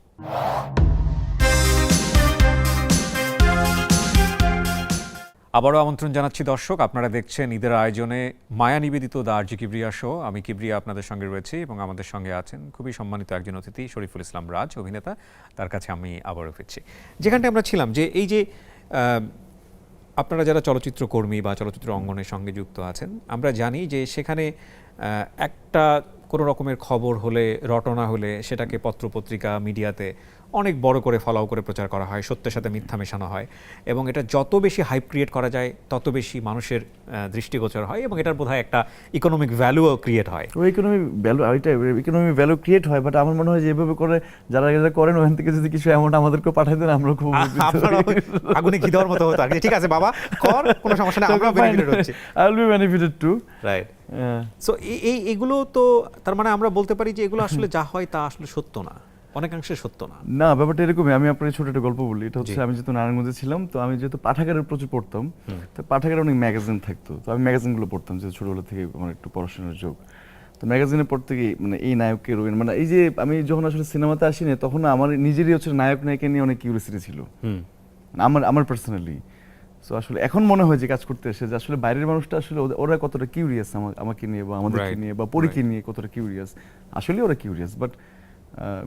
আবারও আমন্ত্রণ জানাচ্ছি দর্শক, আপনারা দেখছেন ঈদের আয়োজনে মায়া নিবেদিত দ্য আরজি কিবরিয়া শো। আমি কিবরিয়া আপনাদের সঙ্গে রয়েছি, এবং আমাদের সঙ্গে আছেন খুবই সম্মানিত একজন অতিথি, শরীফুল ইসলাম রাজ, অভিনেতা। তার কাছে আমি আবারও ফিরছি যেখানটা আমরা ছিলাম, যে এই যে আপনারা যারা চলচ্চিত্র কর্মী বা চলচ্চিত্র অঙ্গনের সঙ্গে যুক্ত আছেন, আমরা জানি যে সেখানে একটা কোনো রকমের খবর হলে, রটনা হলে, সেটাকে পত্রপত্রিকা মিডিয়াতে অনেক বড় করে ফলাও করে প্রচার করা হয়, সত্যের সাথে মিথ্যা মেশানো হয়, এবং এটা যত বেশি হাইপ ক্রিয়েট করা যায় তত বেশি মানুষের দৃষ্টিগোচর হয়, এবং এটার বোধহয় একটা ইকোনমিক ভ্যালুও ক্রিয়েট হয়। ওই ইকোনমিক ভ্যালু ক্রিয়েট হয়, বাট আমার মনে হয় যে এভাবে করে যারা করেন, ওখান থেকে যদি কিছু অ্যামাউন্ট আমাদেরকে পাঠাই দেন, আমরা খুব আগুনে ঘি দেওয়ার মতো হতো আর কি। ঠিক আছে বাবা, কর, কোনো সমস্যা নেই, আমরা বেনিফিটেড হচ্ছি। I will be benefited too. Right. So এগুলো তো তার মানে আমরা বলতে পারি যে এগুলো আসলে যা হয় তা আসলে সত্য না। অনেকাংশে সত্য না। না, ব্যাপারটা এরকমই। আমি আপনাকে ছোট একটা গল্প বলি। এটা হচ্ছে জি। আমি যেহেতু নারায়ণগঞ্জে ছিলাম, তো আমি যেহেতু পাঠাগারে প্রচুর পড়তাম, হুম। তো পাঠাগারে অনেক ম্যাগাজিন থাকতো। তো আমি ম্যাগাজিনগুলো পড়তাম, যে ছোটবেলা থেকে আমার একটু পড়াশোনার ঝোঁক। তো ম্যাগাজিনে পড়তে গিয়ে মানে এই নায়ককে রোবেন, মানে এই যে আমি যখন আসলে সিনেমাতে আসিনি, তখন না আমার নিজেরই হচ্ছে নায়ক নায়িকা নিয়ে অনেক কিউরিয়াসিটি ছিল। হুম। আমার আমার পার্সোনালি। সো আসলে এখন মনে হয় যে কাজ করতে এসে যে আসলে বাইরের মানুষটা আসলে ওরা কতটা কিউরিয়াস আমাকে নিয়ে বা আমাদেরকে Right, নিয়ে বা পরীকে right. নিয়ে কতটা কিউরিয়াস। আসলে ওরা কিউরিয়াস, বাট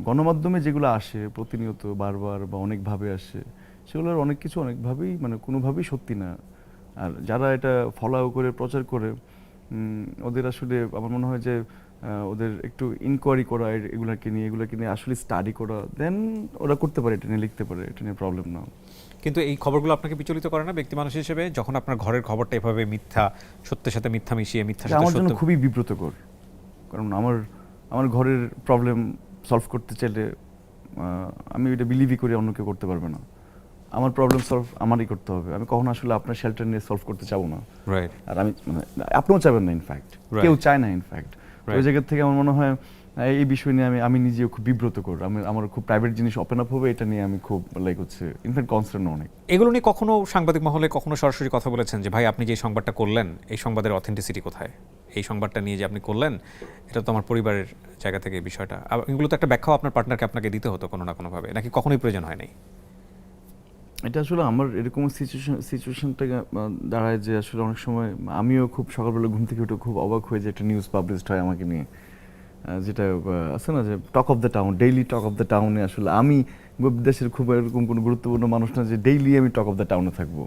গণমাধ্যমে যেগুলো আসে প্রতিনিয়ত বারবার বা অনেকভাবে আসে, সেগুলোর অনেক কিছু অনেকভাবেই মানে কোনোভাবেই সত্যি না। আর যারা এটা ফলো করে প্রচার করে, ওদের আসলে আমার মনে হয় যে ওদের একটু ইনকোয়ারি করা এগুলোকে নিয়ে আসলে স্টাডি করা, দেন ওরা করতে পারে, এটা নিয়ে লিখতে পারে, এটা নিয়ে প্রবলেম না। কিন্তু এই খবরগুলো আপনাকে বিচলিত করে না ব্যক্তি মানুষ হিসেবে, যখন আপনার ঘরের খবরটা এভাবে মিথ্যা সত্যের সাথে মিথ্যা মিশিয়ে মিথ্যার এটা সাথে আমার জন্য সত্য? খুবই বিব্রতকর, কারণ আমার ঘরের প্রবলেম সলভ করতে চাইলে আমি এটা বিলিভই করি অন্য কেউ করতে পারবে না। আমার প্রবলেম সলভ আমারই করতে হবে। আমি কখনো আসলে আপনার শেল্টার নিয়ে সলভ করতে চাবো না। রাইট। আর আমি মানে আপনিও চাইবেন না, ইনফ্যাক্ট Right. কেউ চায় না ইনফ্যাক্ট। ওই Right. জায়গা থেকে আমার মনে হয় এই বিষয় নিয়ে আমি নিজেও খুব বিব্রতকর। আমার খুব প্রাইভেট জিনিস ওপেন আপ হবে, এটা নিয়ে আমি খুব লাইক হচ্ছে ইনফ্যাক্ট কনসার্ন অনেক। এগুলো নিয়ে কখনো সাংবাদিক মহলে কখনো সরাসরি কথা বলেছেন যে ভাই আপনি যে সংবাদটা করলেন এই সংবাদের অথেন্টিসিটি কোথায়, এই সংবাদটা নিয়ে যে আপনি করলেন এটা তো আমার পরিবারের জায়গা থেকে এই বিষয়টা, এগুলো তো একটা ব্যাখ্যাও আপনার পার্টনারকে আপনাকে দিতে হতো কোনো না কোনোভাবে, নাকি কখনোই প্রয়োজন হয় নাই? এটা আসলে আমার এরকম সিচুয়েশনটা দাঁড়ায় যে আসলে অনেক সময় আমিও খুব সকালবেলা ঘুম থেকে উঠে খুব অবাক হয়ে যে একটা নিউজ পাবলিশড হয় আমাকে নিয়ে, যেটা আছে না যে talk of the town, daily talk of the টাউনে। আসলে আমি দেশের খুব এরকম কোনো গুরুত্বপূর্ণ মানুষ না যে ডেইলি আমি টক অফ দ্য টাউনে থাকবো।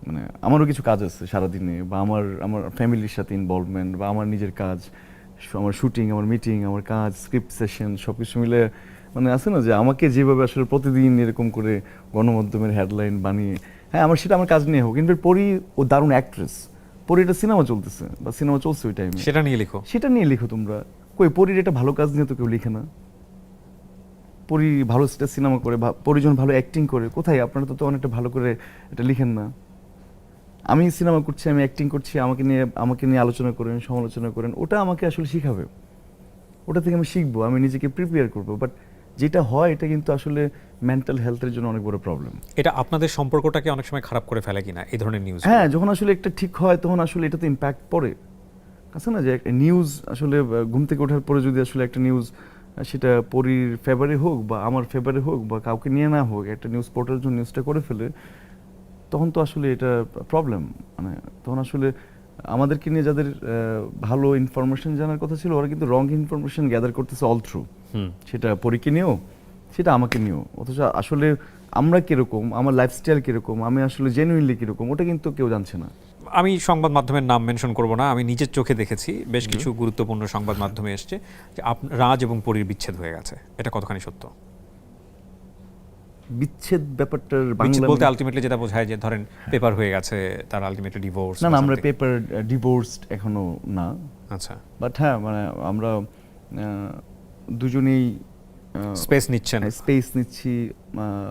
মানে আমারও কিছু কাজ আছে সারাদিনে, বা আমার ফ্যামিলির সাথে ইনভলভমেন্ট, বা আমার নিজের কাজ, আমার শুটিং, আমার মিটিং, আমার কাজ, স্ক্রিপ্ট সেশন, সব কিছু মিলে মানে আছে না যে আমাকে যেভাবে আসলে প্রতিদিন এরকম করে গণমাধ্যমের হেডলাইন বানিয়ে, হ্যাঁ আমার সেটা আমার কাজ নিয়ে হোক। কিন্তু পরি ও দারুণ অ্যাক্ট্রেস, পরি এটা সিনেমা চলতেছে বা সিনেমা চলছে ওই টাইমে, সেটা নিয়ে লিখো। সেটা নিয়ে লিখো তোমরা। কই পরির একটা ভালো কাজ নিয়ে তো কেউ লিখে না। পরি ভালো সিনেমা করে, পরিজন ভালো অ্যাক্টিং করে, কোথায় আপনারা তো অনেকটা ভালো করে এটা লিখেন না। আমি সিনেমা করছি, আমি অ্যাক্টিং করছি, আমাকে নিয়ে আলোচনা করেন, সমালোচনা করেন, ওটা আমাকে আসলে শিখাবে, ওটা থেকে আমি শিখবো, আমি নিজেকে প্রিপেয়ার করবো। বাট যেটা হয় এটা কিন্তু আসলে মেন্টাল হেলথের জন্য অনেক বড় প্রবলেম। এটা আপনাদের সম্পর্কটাকে অনেক সময় খারাপ করে ফেলে কিনা এই ধরনের নিউজ? হ্যাঁ, যখন আসলে একটা ঠিক হয় তখন আসলে এটাতে ইম্প্যাক্ট পড়ে। আছে না যে একটা নিউজ আসলে ঘুম থেকে ওঠার পরে যদি আসলে একটা নিউজ সেটা পরির ফেভারে হোক বা আমার ফেভারে হোক বা কাউকে নিয়ে না হোক, একটা নিউজ পোর্টালের জন্য নিউজটা করে ফেলে, তখন তো আসলে এটা প্রবলেম। মানে তখন আসলে আমাদেরকে নিয়ে যাদের ভালো ইনফরমেশন জানার কথা ছিল, ওরা কিন্তু রং ইনফরমেশন গ্যাদার করতেছে অল থ্রু। সেটা পরীকে নিয়েও, সেটা আমাকে নিয়েও। অথচ আসলে আমরা কিরকম, আমার লাইফস্টাইল কিরকম, আমি আসলে জেনুইনলি কিরকম, ওটা কিন্তু কেউ জানছে না। আমি সংবাদ মাধ্যমের নাম মেনশন করব না, আমি নিজের চোখে দেখেছি বেশ কিছু গুরুত্বপূর্ণ সংবাদ মাধ্যমে এসছে যে রাজ এবং পরীর বিচ্ছেদ হয়ে গেছে। এটা কতখানি সত্য? বিচ্ছেদ ব্যাপারটার বিচ্ছেদ বাংলা বলতে আলটিমেটলি যেটা বোঝায় যে ধরেন পেপার হয়ে গেছে, তার আলটিমেটলি ডিভোর্স। না, আমরা পেপার ডিভোর্সড এখনো না। আচ্ছা, বাট হ্যাঁ মানে আমরা দুজনেই স্পেস নিচ্ছেন, স্পেস নিচ্ছি,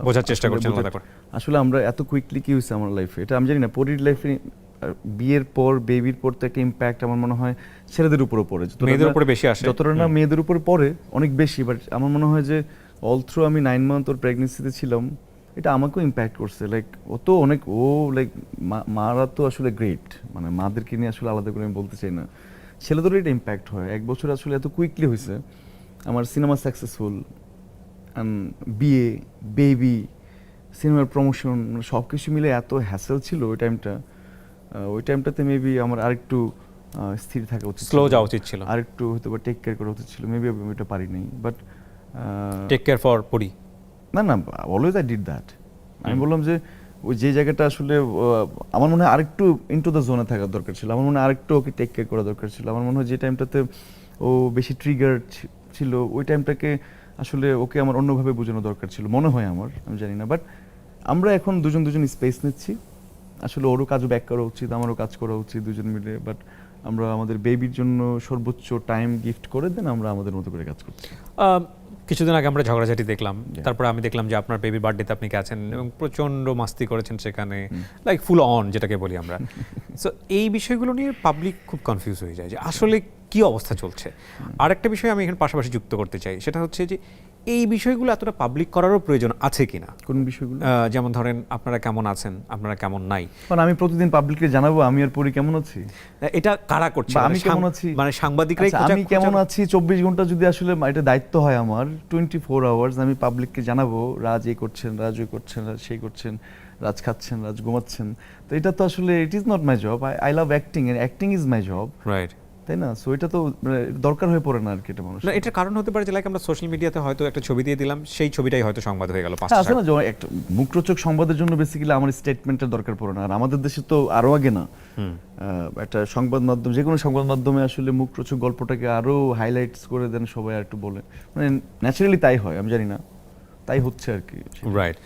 বোঝার চেষ্টা আসলে করছেন আলাদা করে। আসলে আমরা এত কুইকলি কি হয়েছে আমার লাইফে এটা আমি জানি না। পরির লাইফে বিয়ের পর, বেবির পর তো একটা ইম্প্যাক্ট আমার মনে হয় ছেলেদের উপরও পড়ে, মেয়েদের উপরে বেশি আসে, যতটা না মেয়েদের উপর পড়ে অনেক বেশি। বাট আমার মনে হয় যে অল থ্রু আমি 9 মান্থ ওর প্রেগনেন্সিতে ছিলাম, এটা আমাকেও ইম্প্যাক্ট করছে। লাইক ও তো অনেক, ও লাইক মারা তো আসলে গ্রেট, মানে মাদেরকে নিয়ে আসলে আলাদা করে আমি বলতে চাই না, ছেলেদেরও এটা ইম্প্যাক্ট হয়। 1 বছর আসলে এত কুইকলি হয়েছে। আমার সিনেমা সাকসেসফুল, বিয়ে, বেবি, সিনেমার প্রমোশন, সব কিছু মিলে এত হ্যাসেল ছিল ওই টাইমটা। ওই টাইমটাতে মেবি আমার আরেকটু স্থির থাকা উচিত, স্লো যাওয়া উচিত ছিল, আরেকটু হয়তো বা টেক কেয়ার করা উচিত ছিল। মেবি আমি ওইটা পারিনি। বাট টেক কেয়ার ফর পরি। না, অলওয়েজ আই ডিড দ্যাট। আমি বললাম যে ওই যে জায়গাটা আসলে আমার মনে হয় আরেকটু ইনটু দ্য জোনে থাকার দরকার ছিল, আমার মনে হয় আরেকটু ওকে টেক কেয়ার করা দরকার ছিল। আমার মনে হয় যে টাইমটাতে ও বেশি ট্রিগার ছিল, ওই টাইমটাকে আসলে ওকে আমার অন্যভাবে বোঝানো দরকার ছিল মনে হয় আমার, আমি জানি না। বাট আমরা এখন দুজন স্পেস নিচ্ছি। আসলে ওরও কাজও ব্যাক করা উচিত, আমারও কাজ করা উচিত, দুজন মিলে। বাট আমরা আমাদের বেবির জন্য সর্বোচ্চ টাইম গিফট করে দেন, আমরা আমাদের মতো করে কাজ করছি। কিছুদিন আগে আমরা ঝগড়াঝাটি দেখলাম, তারপরে আমি দেখলাম যে আপনার বেবির বার্থডেতে আপনি গেছেন এবং প্রচন্ড মাস্তি করেছেন সেখানে, লাইক ফুল অন যেটাকে বলি আমরা। সো এই বিষয়গুলো নিয়ে পাবলিক খুব কনফিউজ হয়ে যায় যে আসলে কি অবস্থা চলছে। আরেকটা বিষয় আমি এখানে পাশাপাশি যুক্ত করতে চাই, সেটা হচ্ছে যে এই বিষয়গুলো এতটা পাবলিক করারও প্রয়োজন আছে কিনা? কোন বিষয়গুলো? যেমন ধরেন আপনারা কেমন আছেন, আপনারা কেমন নাই, কারণ আমি প্রতিদিন পাবলিককে জানাবো আমি আর পরি কেমন আছি, এটা কারা করছে? বা মানে আমি কেমন আছি, মানে সাংবাদিকরাই আচ্ছা, আমি কেমন আছি 24 ঘন্টা যদি আসলে এটা দায়িত্ব হয় আমার 24 আওয়ার্স আমি পাবলিককে জানাবো রাজ এই করছেন, রাজ ওই করছেন, রাজ সেই করছেন, রাজ খাচ্ছেন, রাজ ঘুমাচ্ছেন, তো এটা তো আসলে it is not my job. I love acting and acting is my job, right? তাই না? সো এটা তো দরকার হয়ে পড়ে না আর কি এটা মানুষ। না, এটার কারণ হতে পারে যে লাইক আমরা সোশ্যাল মিডিয়াতে হয়তো একটা ছবি দিয়ে দিলাম, সেই ছবিটাই হয়তো সংবাদ হয়ে গেল 5টা। হ্যাঁ, আছে না যে একটা মুখরোচক সংবাদের জন্য বেসিক্যালি আমার স্টেটমেন্টের দরকার পড়ে না। আর আমাদের দেশে তো আরো আগে না, একটা সংবাদ মাধ্যম, যে কোনো সংবাদ মাধ্যমে আসলে মুখরোচক গল্পটাকে আরো হাইলাইটস করে দেন সবাই, আর একটু বলে, মানে ন্যাচারালি তাই হয়, আমি জানি না, তাই হচ্ছে আর কি। রাইট।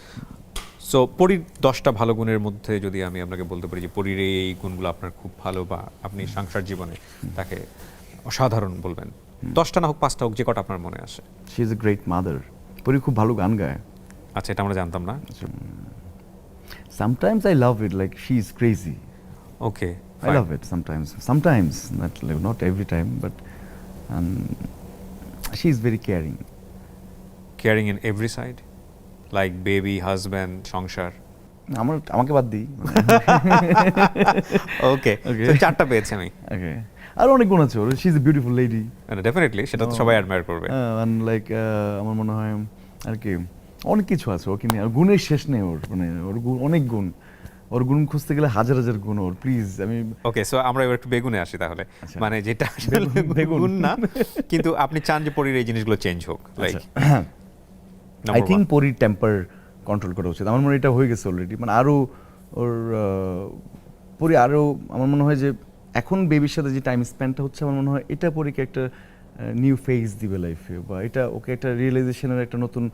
সো পরীর 10টা ভালো গুণের মধ্যে যদি আমি আপনাকে বলতে পারি যে পরীর এই গুণগুলো আপনার খুব ভালো, বা আপনি সংসার জীবনে তাকে অসাধারণ বলবেন, 10টা না হোক 5টা হোক, যে কটা আপনার মনে আসে। She is a great mother. পরি খুব ভালো গান গায়। আচ্ছা, এটা আমরা জানতাম না। Sometimes I love it, like she is crazy. Okay, I love it sometimes, not every time, but she is very caring. Caring in every side, like baby, husband, সংসার। আমাকে বাদ দিই। ওকে, Okay. তো 4টা পেয়েছি আমি। Okay. আর অনেক গুণ আছে ওর। She is a beautiful lady. Definitely, সেটা তো সবাই অ্যাডমায়ার করবে। and like আমার মনে হয় আর কি অনেক কিছু আছে ওকে নিয়ে, আর গুণের শেষ নেই ওর, মানে ওর গুণ অনেক গুণ, ওর গুণ খুঁজতে গেলে হাজার হাজার গুণ ওর। প্লিজ আমি ওকে, সো আমরা এবার একটু বেগুনে আসি তাহলে। আচ্ছা। মানে যেটা আসলে বেগুন না, কিন্তু আপনি চান যে পরীর এই জিনিসগুলো চেঞ্জ হোক, লাইক আই থিঙ্ক পরির টেম্পার কন্ট্রোল করা উচিত। আমার মনে হয় এটা হয়ে গেছে অলরেডি, মানে আরো ওর পরি আরো, আমার মনে হয় যে এখন বেবির সাথে যে টাইম স্পেন্ডটা হচ্ছে, আমার মনে হয় এটা পরীকে একটা নিউ ফেজ দিবে লাইফে, বা এটা ওকে একটা রিয়েলাইজেশনের একটা নতুন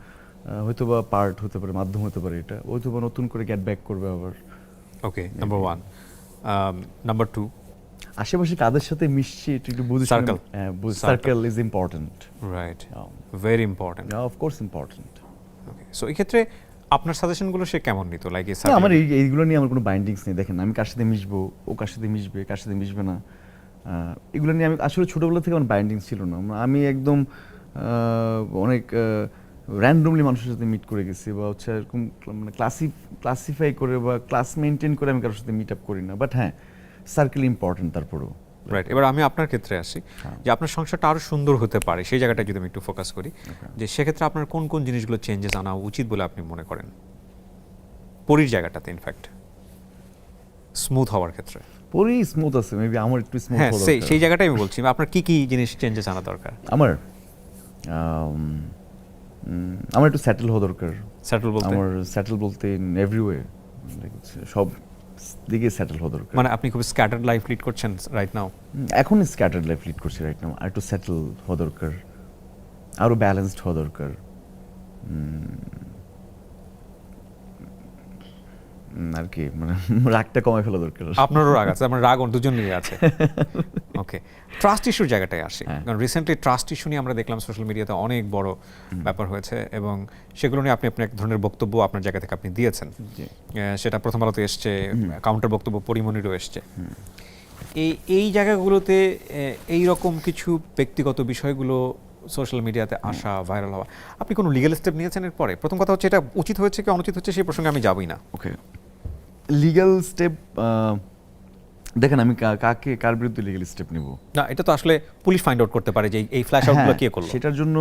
হয়তো বা পার্ট হতে পারে, মাধ্যম হতে পারে, এটা হয়তো বা নতুন করে গেট ব্যাক করবে আবার। ওকে, নাম্বার 1। নাম্বার 2, আশেপাশে কাদের সাথে মিশছি এটা একটু বুঝে Circle. Circle is important. Right, very important. Of course important. Okay, so এই ক্ষেত্রে আপনার সাজেশনগুলো সে কেমন নিত? লাইক আমার এইগুলো নিয়ে আমার কোনো বাইন্ডিংস নেই। দেখেন, আমি কার সাথে মিশবো, ও কার সাথে মিশবে, কার সাথে মিশবে না, এগুলো নিয়ে আমি আসলে ছোটোবেলা থেকে আমার বাইন্ডিংস ছিল না। আমি একদম অনেক র্যান্ডমলি মানুষের সাথে মিট করে গেছি, বা হচ্ছে এরকম মানে ক্লাসিফাই করে বা ক্লাস মেনটেন করে আমি কারোর সাথে মিট আপ করি না। বাট হ্যাঁ, সার্কেল ইম্পর্টেন্ট তারপরেও। রাইট, এবার আমি আপনার ক্ষেত্রে আসি যে আপনার সংসারটা আরো সুন্দর হতে পারে, সেই জায়গাটা যদি আমি একটু ফোকাস করি, যে সেক্ষেত্রে আপনার কোন কোন জিনিসগুলো চেঞ্জেস আনা উচিত বলে আপনি মনে করেন পরীর জায়গাটাতে, ইনফ্যাক্ট স্মুথ হওয়ার ক্ষেত্রে? পরি স্মুথ আছে, মেবি আমার একটু স্মুথ হ্যাঁ, হওয়া সেই দরকার। সেই জায়গাটাই আমি বলছি, আপনার কি কি জিনিস চেঞ্জেস আনা দরকার? আমার একটু সেটেল হওয়া দরকার। সেটেল বলতে? আমার সেটেল বলতে ইন এভরি ওয়ে, সব দিকে সেটেল হওয়া দরকার। মানে আপনি খুব স্ক্যাটার্ড লাইফ লিড করছেন রাইট নাও? এখন স্ক্যাটার্ড লাইফ লিড করছি রাইট নাও। আর একটু সেটেল হওয়া দরকার, আরো ব্যালেন্সড হওয়া দরকার। আর কি, মানে রাগটা কমায় ফেলা দরকার। আপনারও রাগ আছে, আমার রাগ দুজনেরই আছে। ওকে, ট্রাস্ট ইস্যুর জায়গাটায় আসি, কারণ রিসেন্টলি ট্রাস্ট ইস্যু নিয়ে আমরা দেখলাম সোশ্যাল মিডিয়াতে অনেক বড় ব্যাপার হয়েছে, এবং সেগুলো নিয়ে আপনি এক ধরনের বক্তব্য আপনার জায়গা থেকে আপনি দিয়েছেন। সেটা প্রথম আলোতে এসছে, কাউন্টার বক্তব্য পরিমণিরও এসছে। এই জায়গাগুলোতে এই রকম কিছু ব্যক্তিগত বিষয়গুলো সোশ্যাল মিডিয়াতে আসা, ভাইরাল হওয়া, আপনি কোনো লিগ্যাল স্টেপ নিয়েছেন এর পরে? প্রথম কথা হচ্ছে, এটা উচিত হয়েছে কি অনুচিত হচ্ছে সেই প্রসঙ্গে আমি যাবই না। ওকে, লিগ্যাল স্টেপ দেখেন, আমি কার বিরুদ্ধে লিগ্যাল স্টেপ নিব? না, এটা তো আসলে পুলিশ ফাইন্ড আউট করতে পারে যে এই ফ্ল্যাশ আউটগুলো কে করলো। সেটার জন্য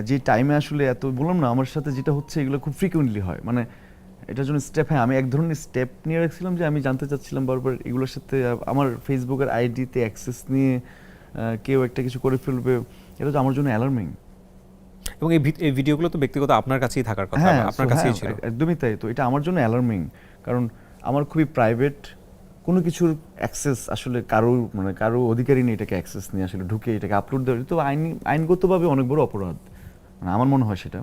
যে টাইমে আসলে এত বললাম না, আমার সাথে যেটা হচ্ছে এগুলো খুব ফ্রিকুয়েন্টলি হয়, মানে এটার জন্য স্টেপ, হ্যাঁ আমি এক ধরনের স্টেপ নিয়ে রাখছিলাম যে আমি জানতে চাচ্ছিলাম বারবার এগুলোর সাথে আমার ফেসবুকের আইডিতে অ্যাক্সেস নিয়ে কেউ একটা কিছু করে ফেলবে, এটা তো আমার জন্য অ্যালার্মিং। এবং এই ভিডিওগুলো তো ব্যক্তিগত আপনার কাছেই থাকার কথা, হ্যাঁ আপনার কাছেই ছিল। একদমই তাই। তো এটা আমার জন্য অ্যালার্মিং, কারণ আমার খুবই প্রাইভেট কোনো কিছুর অ্যাক্সেস আসলে কারো অধিকারই নেই এটাকে অ্যাক্সেস নিয়ে আসলে ঢুকে এটাকে আপলোড দেওয়া। তো আইনগতভাবে অনেক বড় অপরাধ, মানে আমার মনে হয় সেটা,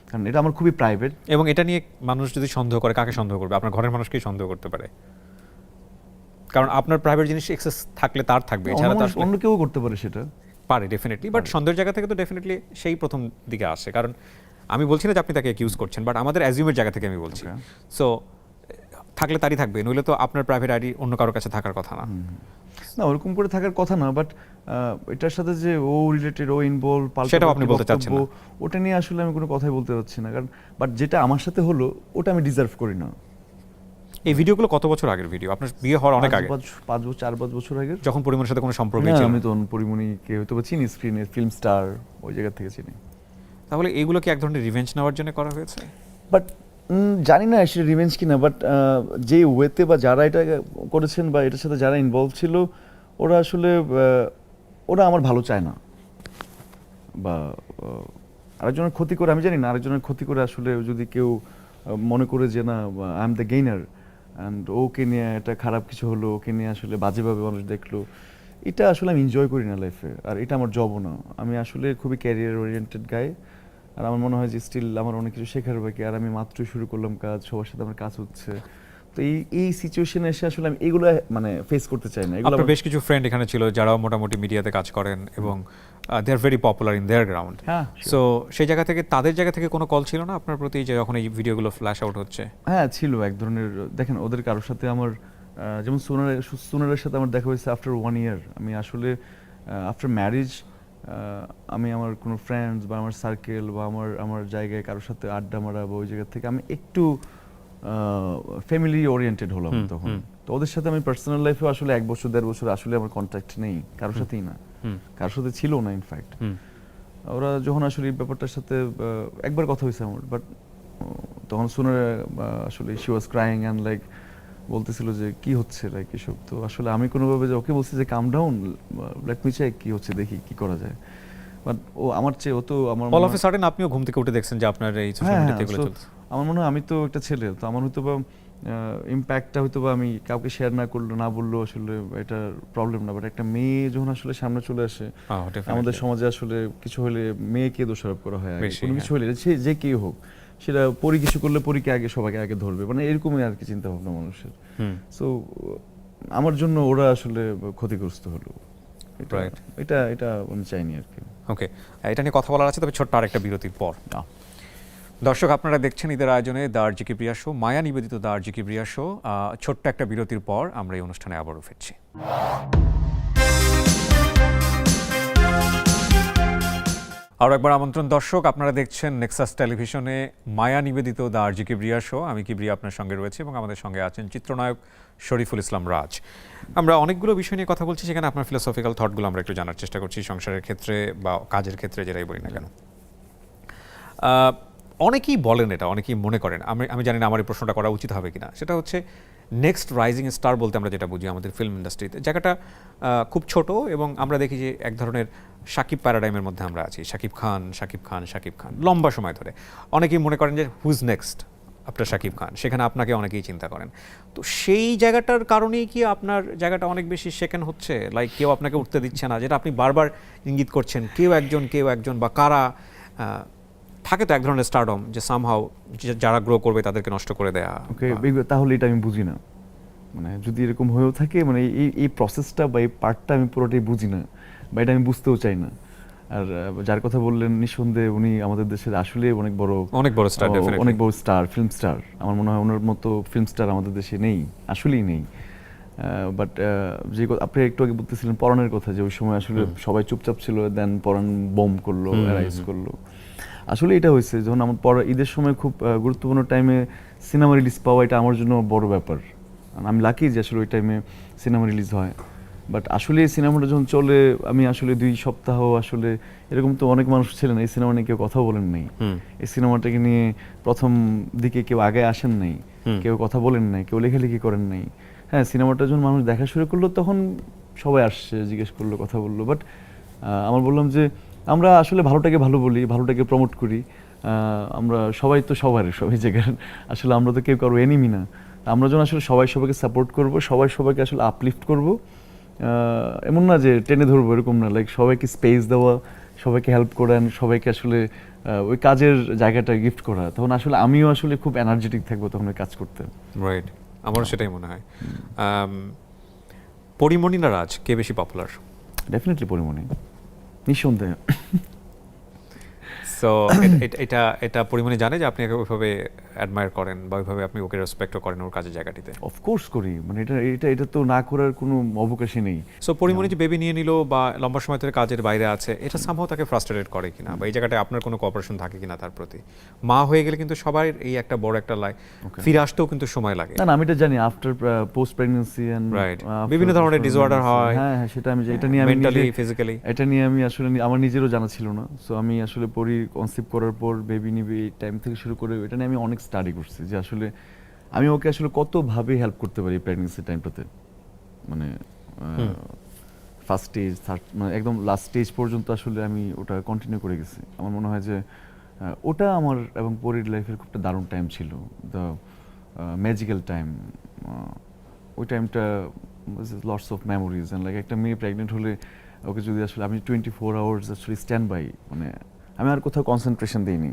কারণ এটা আমার খুবই প্রাইভেট। এবং এটা নিয়ে মানুষ যদি সন্দেহ করে, কাকে সন্দেহ করবে? আপনার ঘরের মানুষকেই সন্দেহ করতে পারে, কারণ আপনার প্রাইভেট জিনিস অ্যাক্সেস থাকলে তার থাকবে, এছাড়া তো অন্য কেউ করতে পারে সেটা, পারে ডেফিনেটলি। বাট সন্দেহের জায়গা থেকে তো ডেফিনেটলি সেই প্রথম দিকে আসে, কারণ আমি বলছি না যে আপনি তাকে অ্যাকিউজ করছেন, বাট আমাদের অ্যাজিউমের জায়গা থেকে আমি বলছি। সো থাকলে তারই থাকবে, নইলে তো আপনার প্রাইভেট আইডি অন্য কারোর কাছে থাকার কথা না। না ওরকম করে থাকার কথা না, বাট এটার সাথে যে ও রিলেটেড, ও ইনভলভ, সেটাও আপনি বলতে চাচ্ছেন না? ওটা নিয়ে আসলে আমি কোনো কথাই বলতে পারছি না, কারণ বাট যেটা আমার সাথে হলো ওটা আমি ডিজার্ভ করি না। এই ভিডিওগুলো কত বছর আগের ভিডিও? আপনার বিয়ে হওয়ার অনেক আগে? 4-5 বছর আগে, যখন পরিমণের সাথে কোনো সম্পর্ক না ছিল আমি না? তখন পরিমণিকে হয়তো বা চিনি, স্ক্রিনে ফিল্ম স্টার ওই জায়গা থেকে চিনি। তাহলে এইগুলো কি এক ধরনের রিভেঞ্জ নেওয়ার জন্য করা হয়েছে? বাট জানি না আসলে রিভেঞ্জ কিনা, বাট যে ওয়েতে বা যারা এটা করেছেন বা এটার সাথে যারা ইনভলভ ছিল, ওরা আসলে ওরা আমার ভালো চায় না, বা আরেকজনের ক্ষতি করে, আমি জানি না, আরেকজনের ক্ষতি করে আসলে যদি কেউ মনে করে যে না I am the gainer and okay নিয়ে একটা খারাপ কিছু হলো, ওকে নিয়ে আসলে বাজেভাবে মানুষ দেখলো, এটা আসলে আমি এনজয় করি না লাইফে, আর এটা আমার জবও না। আমি আসলে খুবই ক্যারিয়ার ওরিয়েন্টেড গাই, আর আমার মনে হয় যে স্টিল আমার অনেক কিছু শেখার বাকি, আর আমি মাত্রই শুরু করলাম কাজ, সবার সাথে আমার কাজ হচ্ছে, তো এই সিচুয়েশনে এসে আসলে আমি এগুলো মানে ফেস করতে চাই না। এগুলো আপনার বেশ কিছু ফ্রেন্ড এখানে ছিল যারাও মোটামুটি মিডিয়াতে কাজ করেন এবং they are very popular in their ground. হ্যাঁ, সো সেই জায়গা থেকে, তাদের জায়গা থেকে কোনো কল ছিল না আপনার প্রতি যে যখন এই ভিডিওগুলো ফ্ল্যাশ আউট হচ্ছে? হ্যাঁ ছিল এক ধরনের, দেখেন ওদের কারোর সাথে আমার যেমন সোনারের সাথে আমার দেখা হয়েছে আফটার 1 ইয়ার। আমি আসলে আফটার ম্যারেজ আমি আমার কোনো ফ্রেন্ডস বা আমার সার্কেল বা আমার জায়গায় কারোর সাথে আড্ডা মারা বা ওই জায়গা থেকে আমি একটু ফ্যামিলি ওরিয়েন্টেড হলাম তখন। তো ওদের সাথে আমি পার্সোনাল লাইফেও আসলে 1 বছর 1.5 বছর আসলে আমার কন্ট্যাক্ট নেই কারোর সাথেই না, কারোর সাথে ছিল না ইনফ্যাক্ট। ওরা যখন আসলে এই ব্যাপারটার সাথে একবার কথা হয়েছে আমার, বাট তখন শুনে আসলে she was crying and like বলতেছিল যে কি হচ্ছে লাইক এসব। তো আসলে আমি কোনোভাবে যে ওকে বলছি যে কাম ডাউন, লেট মি চেক কি হচ্ছে, দেখি কি করা যায়। বাট ও আমার চেয়ে, ও তো আমার অল অফ এ সাডেন আপনিও ঘুম থেকে উঠে দেখছেন যে আপনার এই সোশ্যাল মিডিয়াতে এগুলো চলছে। আমার মনে হয় আমি তো একটা ছেলে, তো আমার হয়তো বা ইম্প্যাক্টটা হয়তো বা আমি কাউকে শেয়ার না করলো না বললো আসলে এটা প্রবলেম না, বাট একটা মেয়ে যখন আসলে সামনে চলে আসে, আমাদের সমাজে আসলে কিছু হলে মেয়েকে দোষারোপ করা হয়, কোনো কিছু হলে সে যে কেউ হোক, সেটা পরি কিছু করলে পরীকে আগে সবাইকে আগে ধরবে, মানে এরকমই আর কি চিন্তা ভাবনা মানুষের। সো আমার জন্য ওরা আসলে ক্ষতিগ্রস্ত হলো, এটা এটা আমি চাইনি আর কি। ওকে, এটা নিয়ে কথা বলার আছে, তবে ছোট্ট আরেকটা বিরতির পর। দর্শক, আপনারা দেখছেন ঈদের আয়োজনে দ্য আরজেকে প্রিয়া শো, মায়া নিবেদিত দ্য আরজেকে প্রিয়া শো। ছোট্ট একটা বিরতির পর আমরা এই অনুষ্ঠানে আবারও ফিরছি। আরও একবার আমন্ত্রণ দর্শক, আপনারা দেখছেন নেক্সাস টেলিভিশনে মায়া নিবেদিত দ্য আরজেকে প্রিয়া শো। আমি কিবরিয়া আপনার সঙ্গে রয়েছে এবং আমাদের সঙ্গে আছেন চিত্রনায়ক শরীফুল ইসলাম রাজ। আমরা অনেকগুলো বিষয় নিয়ে কথা বলছি, সেখানে আপনার ফিলোসফিক্যাল থটগুলো আমরা একটু জানার চেষ্টা করছি, সংসারের ক্ষেত্রে বা কাজের ক্ষেত্রে, যেটাই বলি না কেন। অনেকেই বলেন, এটা অনেকেই মনে করেন, আমি জানি না আমার এই প্রশ্নটা করা উচিত হবে কিনা, সেটা হচ্ছে নেক্সট রাইজিং স্টার বলতে আমরা যেটা বুঝি আমাদের ফিল্ম ইন্ডাস্ট্রিতে, জায়গাটা খুব ছোট, এবং আমরা দেখি যে এক ধরনের শাকিব প্যারাডাইমের মধ্যে আমরা আছি, শাকিব খান লম্বা সময় ধরে। অনেকেই মনে করেন যে who's next after Shakib Khan, সেখানে আপনাকে অনেকেই চিন্তা করেন। তো সেই জায়গাটার কারণেই কি আপনার জায়গাটা অনেক বেশি সেকেন্ড হচ্ছে, লাইক কেউ আপনাকে উঠতে দিচ্ছে না, যেটা আপনি বারবার ইঙ্গিত করছেন, কেউ একজন বা কারা থাকে তো এক ধরনের স্টারডম, যে সামহাউ যারা গ্রো করবে তাদেরকে নষ্ট করে দেয়া। ওকে, তাহলে এটা আমি বুঝি না, মানে যদি এরকম হয়েও থাকে, মানে এই প্রসেসটা বা এই পার্টটা আমি পুরোটাই বুঝি না, বা এটা আমি বুঝতেও চাই না। আর যার কথা বললেন, নিঃসন্দেহে উনি আমাদের দেশের আসলে অনেক বড় স্টার, অনেক বড় স্টার, ফিল্ম স্টার। আমার মনে হয় ওনার মতো ফিল্ম স্টার আমাদের দেশে নেই, আসলেই নেই। বাট যে আপনি একটু আগে বলতেছিলেন পরাণের কথা, যে ওই সময় আসলে সবাই চুপচাপ ছিল, দেন পরাণ বোম করলো, অ্যারাইজ করলো। আসলে এটা হয়েছে যখন আমার ঈদের সময় খুব গুরুত্বপূর্ণ টাইমে সিনেমা রিলিজ পাওয়া, এটা আমার জন্য বড় ব্যাপার। আমি লাকি যে আসলে ওই টাইমে সিনেমা রিলিজ হয়। বাট আসলে এই সিনেমাটা যখন চলে, আমি আসলে 2 সপ্তাহ আসলে, এরকম তো অনেক মানুষ ছিলেন এই সিনেমা নিয়ে কেউ কথা বলেন নাই, এই সিনেমাটাকে নিয়ে প্রথম দিকে কেউ আগে আসেন নাই, কেউ কথা বলেন নাই, কেউ লেখালেখি করেন নাই। হ্যাঁ, সিনেমাটা যখন মানুষ দেখা শুরু করলো, তখন সবাই আসছে, জিজ্ঞেস করলো, কথা বললো। বাট আমার বললাম যে আমরা আসলে ভালোটাকে ভালো বলি, ভালোটাকে প্রমোট করি। আমরা সবাই তো সবার, সবাই জায়গায় আসলে আমরা তো কেউ কারো এনিমি না। আমরা যখন আসলে সবাই সবাইকে সাপোর্ট করবো, সবাই সবাইকে আসলে আপলিফট করবো, এমন না যে টেনে ধরবো, এরকম না, লাইক সবাইকে স্পেস দেওয়া, সবাইকে হেল্প করেন, সবাইকে আসলে ওই কাজের জায়গাটা গিফট করা, তখন আসলে আমিও আসলে খুব এনার্জেটিক থাকবো তখন ওই কাজ করতে। রাইট, আমারও সেটাই মনে হয়। পরিমণি না রাজ, কে বেশি পপুলার? ডেফিনেটলি পরিমণি, নিঃসন্দেহে। সো সো এটা এটা পরিমাণে জানে যে আপনি ওকে ওইভাবে অ্যাডমায়ার করেন বা ওইভাবে আপনি ওকে রেসপেক্টও করেন ওর কাজের জায়গাটিতে। অফকোর্স করি, মানে এটা এটা এটা তো না করার কোনো অবকাশই নেই। সো পরিমণি যে বেবি নিয়ে নিল বা লম্বা সময় ধরে কাজের বাইরে আছে, এটা সামহাও তাকে ফ্রাস্ট্রেটেড করে কিনা বা এই জায়গাটায় আপনার কোনো কোঅপারেশন থাকে কিনা তার প্রতি? মা হয়ে গেলে কিন্তু সবার এই একটা বড় একটা ফিরে আসতেও কিন্তু সময় লাগে। না না, আমি এটা জানি, after post pregnancy and right, বিভিন্ন ধরনের ডিসঅর্ডার হয়। হ্যাঁ হ্যাঁ, সেটা আমি এটা নিয়ে আমি মেন্টালি ফিজিক্যালি, এটা নিয়ে আমি আসলে আমার নিজেরও জানা ছিল না। সো আমি আসলে পরি কনসেপ্ট করার পর বেবি নিবে এই টাইম থেকে শুরু করে এটা নিয়ে আমি অনেক স্টাডি করছি যে আসলে আমি ওকে আসলে কতভাবে হেল্প করতে পারি প্রেগন্যান্সি টাইমটাতে, মানে ফার্স্ট স্টেজ মানে একদম লাস্ট স্টেজ পর্যন্ত আসলে আমি ওটা কন্টিনিউ করে গেছি। আমার মনে হয় যে ওটা আমার এবং পরির লাইফের খুব একটা দারুণ টাইম ছিল, দ্য ম্যাজিক্যাল টাইম। ওই টাইমটা lots of memories and like একটা মেয়ে প্রেগনেন্ট হলে ওকে যদি আসলে আমি 24 আওয়ার্স আসলে স্ট্যান্ড বাই, মানে আমি আর কোথাও কনসেন্ট্রেশন দিইনি,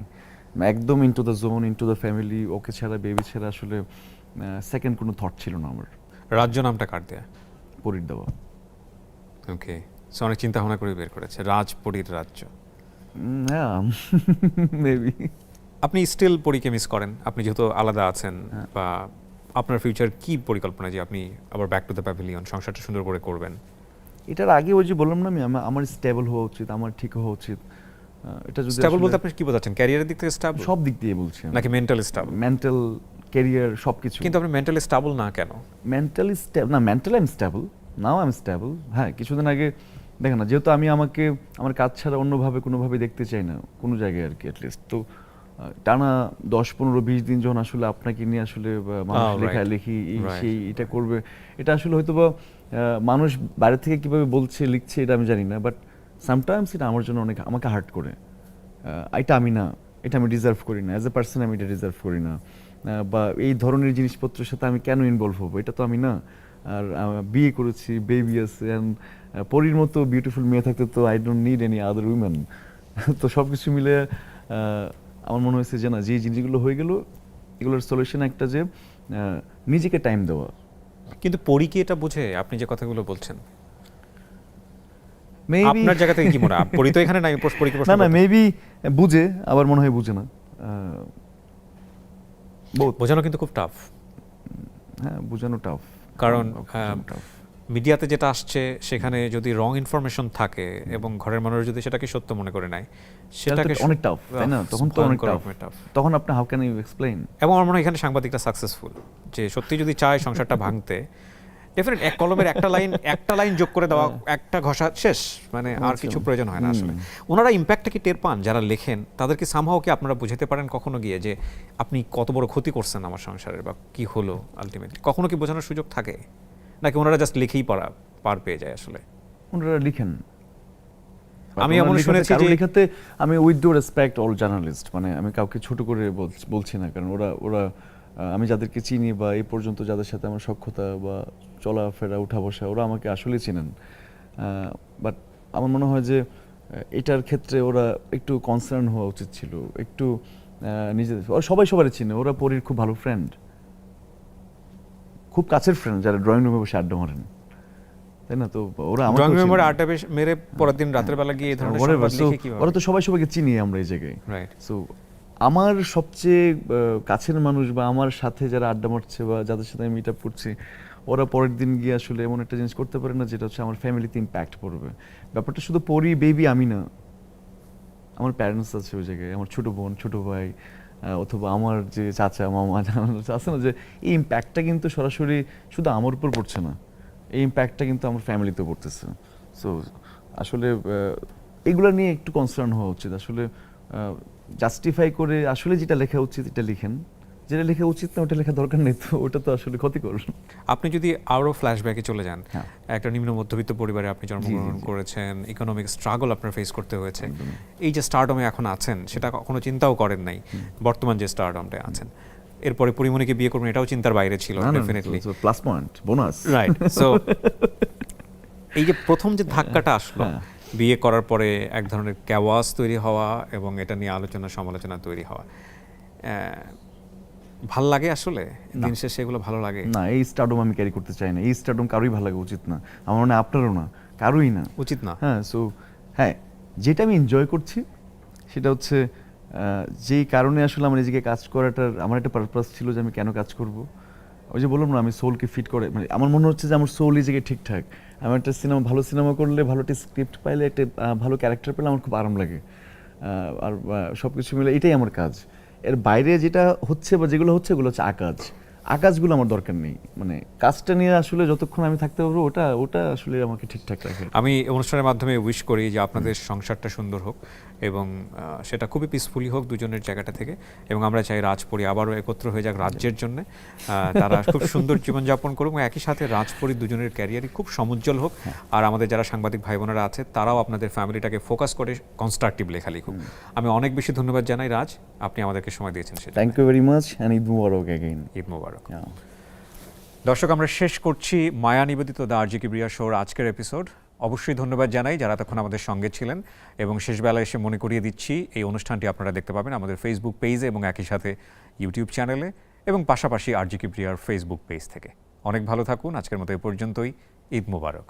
একদম into the zone, into the family. ওকে ছাড়া, বেবি ছাড়া আসলে সেকেন্ড কোনো থট ছিল না আমার। রাজ্য নামটা কার দেয়া? পরির দেওয়া। ওকে, সো অনেক চিন্তা ভাবনা করে বের করেছে রাজপরীর রাজ্য। হ্যাঁ, মেবি। আপনি স্টিল পরীকে মিস করেন? আপনি যেহেতু আলাদা আছেন, হ্যাঁ। বা আপনার ফিউচার কি পরিকল্পনা যে আপনি আবার ব্যাক টু দ্য প্যাভিলিয়ন সংসারটা সুন্দর করে করবেন? এটার আগে ওই যে বললাম না আমি, আমার স্টেবল হওয়া উচিত, আমার ঠিক হওয়া উচিত। এটা যদি স্টেবল আসলে বলতে আপনি কি বোঝাচ্ছেন? ক্যারিয়ারের দিক থেকে স্টেবল? সব দিক দিয়ে বলছি আমি। নাকি মেন্টালি স্টেবল? মেন্টাল, ক্যারিয়ার, সবকিছু। কিন্তু আপনি মেন্টালি স্টেবল না কেন? মেন্টালি স্টেবল না, mentally I am stable, now I am stable. হ্যাঁ, কিছুদিন আগে দেখেন না, যেহেতু আমি আমাকে আমার কাজ ছাড়া অন্যভাবে কোনোভাবে দেখতে চাই না কোনো জায়গায় আর কি, অ্যাটলিস্ট। তো টানা 10-15-20 দিন যখন আসলে আপনাকে নিয়ে আসলে মানুষ লেখালেখি সেই এটা করবে, এটা আসলে হয়তো বা মানুষ বাইরে থেকে কিভাবে বলছে লিখছে এটা আমি জানি না, বাট সামটাইমস এটা আমার জন্য অনেক আমাকে হার্ট করে। এটা আমি না, এটা আমি ডিজার্ভ করি না, অ্যাজ এ পার্সন আমি এটা ডিজার্ভ করি না। বা এই ধরনের জিনিসপত্রের সাথে আমি কেন ইনভলভ হবো, এটা তো আমি না। আর বিয়ে করেছি, বেবি আছে, অ্যান্ড পরীর মতো বিউটিফুল মেয়ে থাকতে তো I don't need any other women. তো সব কিছু মিলে আমার মনে হয়েছে যে না, যে জিনিসগুলো হয়ে গেল এগুলোর সলিউশন একটা যে নিজেকে টাইম দেওয়া। কিন্তু পরী কি এটা বুঝে আপনি যে কথাগুলো বলছেন? মেবি আপনার জায়গা থেকে কি মনে হয়? পরী তো এখানে নাই, পরীকে প্রশ্ন না না, করতে। মেবি বুঝে, আবার মনে হয় বুঝে না। বোঝানো কিন্তু খুব টাফ। হ্যাঁ, বোঝানো টাফ, কারণ টাফ। মিডিয়াতে যেটা আসছে সেখানে যদি রং ইনফরমেশন থাকে এবং ঘরের মানুষ যদি সেটাকে সত্য মনে করে নেয়, সেটাকে অনেক টাফ, তাই না? তখন তো অনেক টাফ। তখন আপনি হাউ ক্যান ইউ এক্সপ্লেইন? এবং আমার মনে হয় এখানে সাংবাদিকটা সাকসেসফুল, যে সত্যি যদি চায় সংসারটা ভাঙতে, ডেফিনেট এক কলমের একটা লাইন যোগ করে দেওয়া, একটা ঘষা শেষ, মানে আর কিছু প্রয়োজন হয় না আসলে। ওনারা ইম্প্যাক্টটা কি টের পান যারা লেখেন? তাদেরকে সামহাও কি আপনারা বুঝাতে পারেন কখনো গিয়ে যে আপনি কত বড় ক্ষতি করছেন আমার সংসারের, বা কি হলো আলটিমেটলি? কখনো কি বোঝানোর সুযোগ থাকে, নাকি ওনারা জাস্ট লিখেই পার পেয়ে যায় আসলে? ওনারা লিখেন। আমি এমন শুনেছি যে লেখাতে আমি with do respect all journalist, মানে আমি কাউকে ছোট করে বলছি না, কারণ ওরা আমি যাদেরকে চিনি বা এই পর্যন্ত যাদের সাথে আমার সখ্যতা বা চলাফেরা উঠা বসা, ওরা আমাকে আসলে চিনেন। বাট আমার মনে হয় যে এটার ক্ষেত্রে ওরা একটু কনসার্ন হওয়া উচিত ছিল, একটু নিজেদের। সবাই সবারই চিনে, ওরা পরীর খুব ভালো ফ্রেন্ড, খুব কাছের ফ্রেন্ড, যারা ড্রয়িং রুমে বসে আড্ডা মারেন, তাই না? তো ওরা আমার ড্রয়িং রুমে আড্ডা মেরে পরের দিন রাতের বেলা গিয়ে এই ধরনের সংবাদ লিখে কিভাবে? ওরা তো সবাইকে চিনি আমরা এই জায়গায়, রাইট। সো আমার সবচেয়ে কাছের মানুষ বা আমার সাথে যারা আড্ডা মারছে বা যাদের সাথে আমি মিট আপ করছি, ওরা পরের দিন গিয়ে আসলে এমন একটা জিনিস করতে পারে না যেটা হচ্ছে আমার ফ্যামিলিতে ইম্প্যাক্ট পড়বে। ব্যাপারটা শুধু পরি বেবি আমি না, আমার প্যারেন্টস আছে ওই জায়গায়, আমার ছোট বোন, ছোট ভাই, অথবা আমার যে চাচা মামা আছে না, যে এই ইম্প্যাক্টটা কিন্তু সরাসরি শুধু আমার উপর পড়ছে না, এই ইম্প্যাক্টটা কিন্তু আমার ফ্যামিলিতে পড়তেছে। সো আসলে এগুলো নিয়ে একটু কনসার্ন হওয়া উচিত। আসলে জাস্টিফাই করে আসলে যেটা লেখা উচিত এটা লিখেন, যেটা লেখা উচিত না ওটা লেখা দরকার নেই, তো ওটা তো আসলে ক্ষতিকর। আপনি যদি আরও ফ্ল্যাশব্যাকে চলে যান, হ্যাঁ। একটা নিম্ন মধ্যবিত্ত পরিবারে আপনি জন্মগ্রহণ করেছেন, ইকোনমিক স্ট্রাগল আপনার ফেস করতে হয়েছে, এই যে স্টারডমে এখন আছেন সেটা কখনো চিন্তাও করেন নাই, বর্তমান যে স্টারডমে আছেন। এরপরে পরিমণিকে বিয়ে করবেন এটাও চিন্তার বাইরে ছিল definitely, plus point, bonus. Right. So এই যে প্রথম যে ধাক্কাটা আসলো, বিয়ে করার পরে এক ধরনের ক্যাওয়াস তৈরি হওয়া এবং এটা নিয়ে আলোচনা সমালোচনা তৈরি হওয়া, ভাল লাগে আসলে? দিন শেষে এগুলো ভালো লাগে না? এই স্টারডম আমি ক্যারি করতে চাই না, এই স্টারডম কারোই ভালো লাগা উচিত না, আমার মনে হয় আপনারও না, কারোই না, উচিত না। হ্যাঁ, সো হ্যাঁ, যেটা আমি এনজয় করছি সেটা হচ্ছে যেই কারণে আসলে আমার নিজেকে কাজ করাটার আমার একটা পারপাস ছিল যে আমি কেন কাজ করব। ওই যে বললাম না, আমি সোলকে ফিট করে, মানে আমার মনে হচ্ছে যে আমার সোল এই জায়গায় ঠিকঠাক। আমি একটা ভালো সিনেমা করলে, ভালো একটা স্ক্রিপ্ট পাইলে, একটা ভালো ক্যারেক্টার পেলে আমার খুব আরাম লাগে। আর সব কিছু মিলে এটাই আমার কাজ। এর বাইরে যেটা হচ্ছে বা যেগুলো হচ্ছে, এগুলো হচ্ছে আকাজগুলো আমার দরকার নেই। মানে কাজটা নিয়ে আসলে যতক্ষণ আমি থাকতে পারবো, ওটা ওটা আসলে আমাকে ঠিকঠাক রাখে। আমি অনুষ্ঠানের মাধ্যমে উইশ করি যে আপনাদের সংসারটা সুন্দর হোক এবং সেটা খুবই পিসফুলি হোক দুজনের জায়গাটা থেকে, এবং আমরা চাই রাজপরী আবারও একত্র হয়ে যাক রাজ্যের জন্য, তারা খুব সুন্দর জীবনযাপন করুক এবং একই সাথে রাজপরী দুজনের ক্যারিয়ারই খুব সমুজ্জ্বল হোক। আর আমাদের যারা সাংবাদিক ভাই বোনেরা আছে তারাও আপনাদের ফ্যামিলিটাকে ফোকাস করে কনস্ট্রাকটিভ লেখা লিখুক। আমি অনেক বেশি ধন্যবাদ জানাই রাজ, আপনি আমাদেরকে সময় দিয়েছেন সেটা। Thank you very much and Eid Mubarak again. Eid Mubarak. দর্শক, আমরা শেষ করছি মায়া নিবেদিত দ্য আরজে কিবরিয়া শোর আজকের এপিসোড। অবশ্যই ধন্যবাদ জানাই যারা তখন আমাদের সঙ্গে ছিলেন, এবং শেষবেলায় এসে মনে করিয়ে দিচ্ছি এই অনুষ্ঠানটি আপনারা দেখতে পাবেন আমাদের ফেসবুক পেজে এবং একই সাথে ইউটিউব চ্যানেলে, এবং পাশাপাশি আরজে কিবরিয়ার ফেসবুক পেজ থেকে। অনেক ভালো থাকুন। আজকের মতো এ পর্যন্তই। ঈদ মোবারক।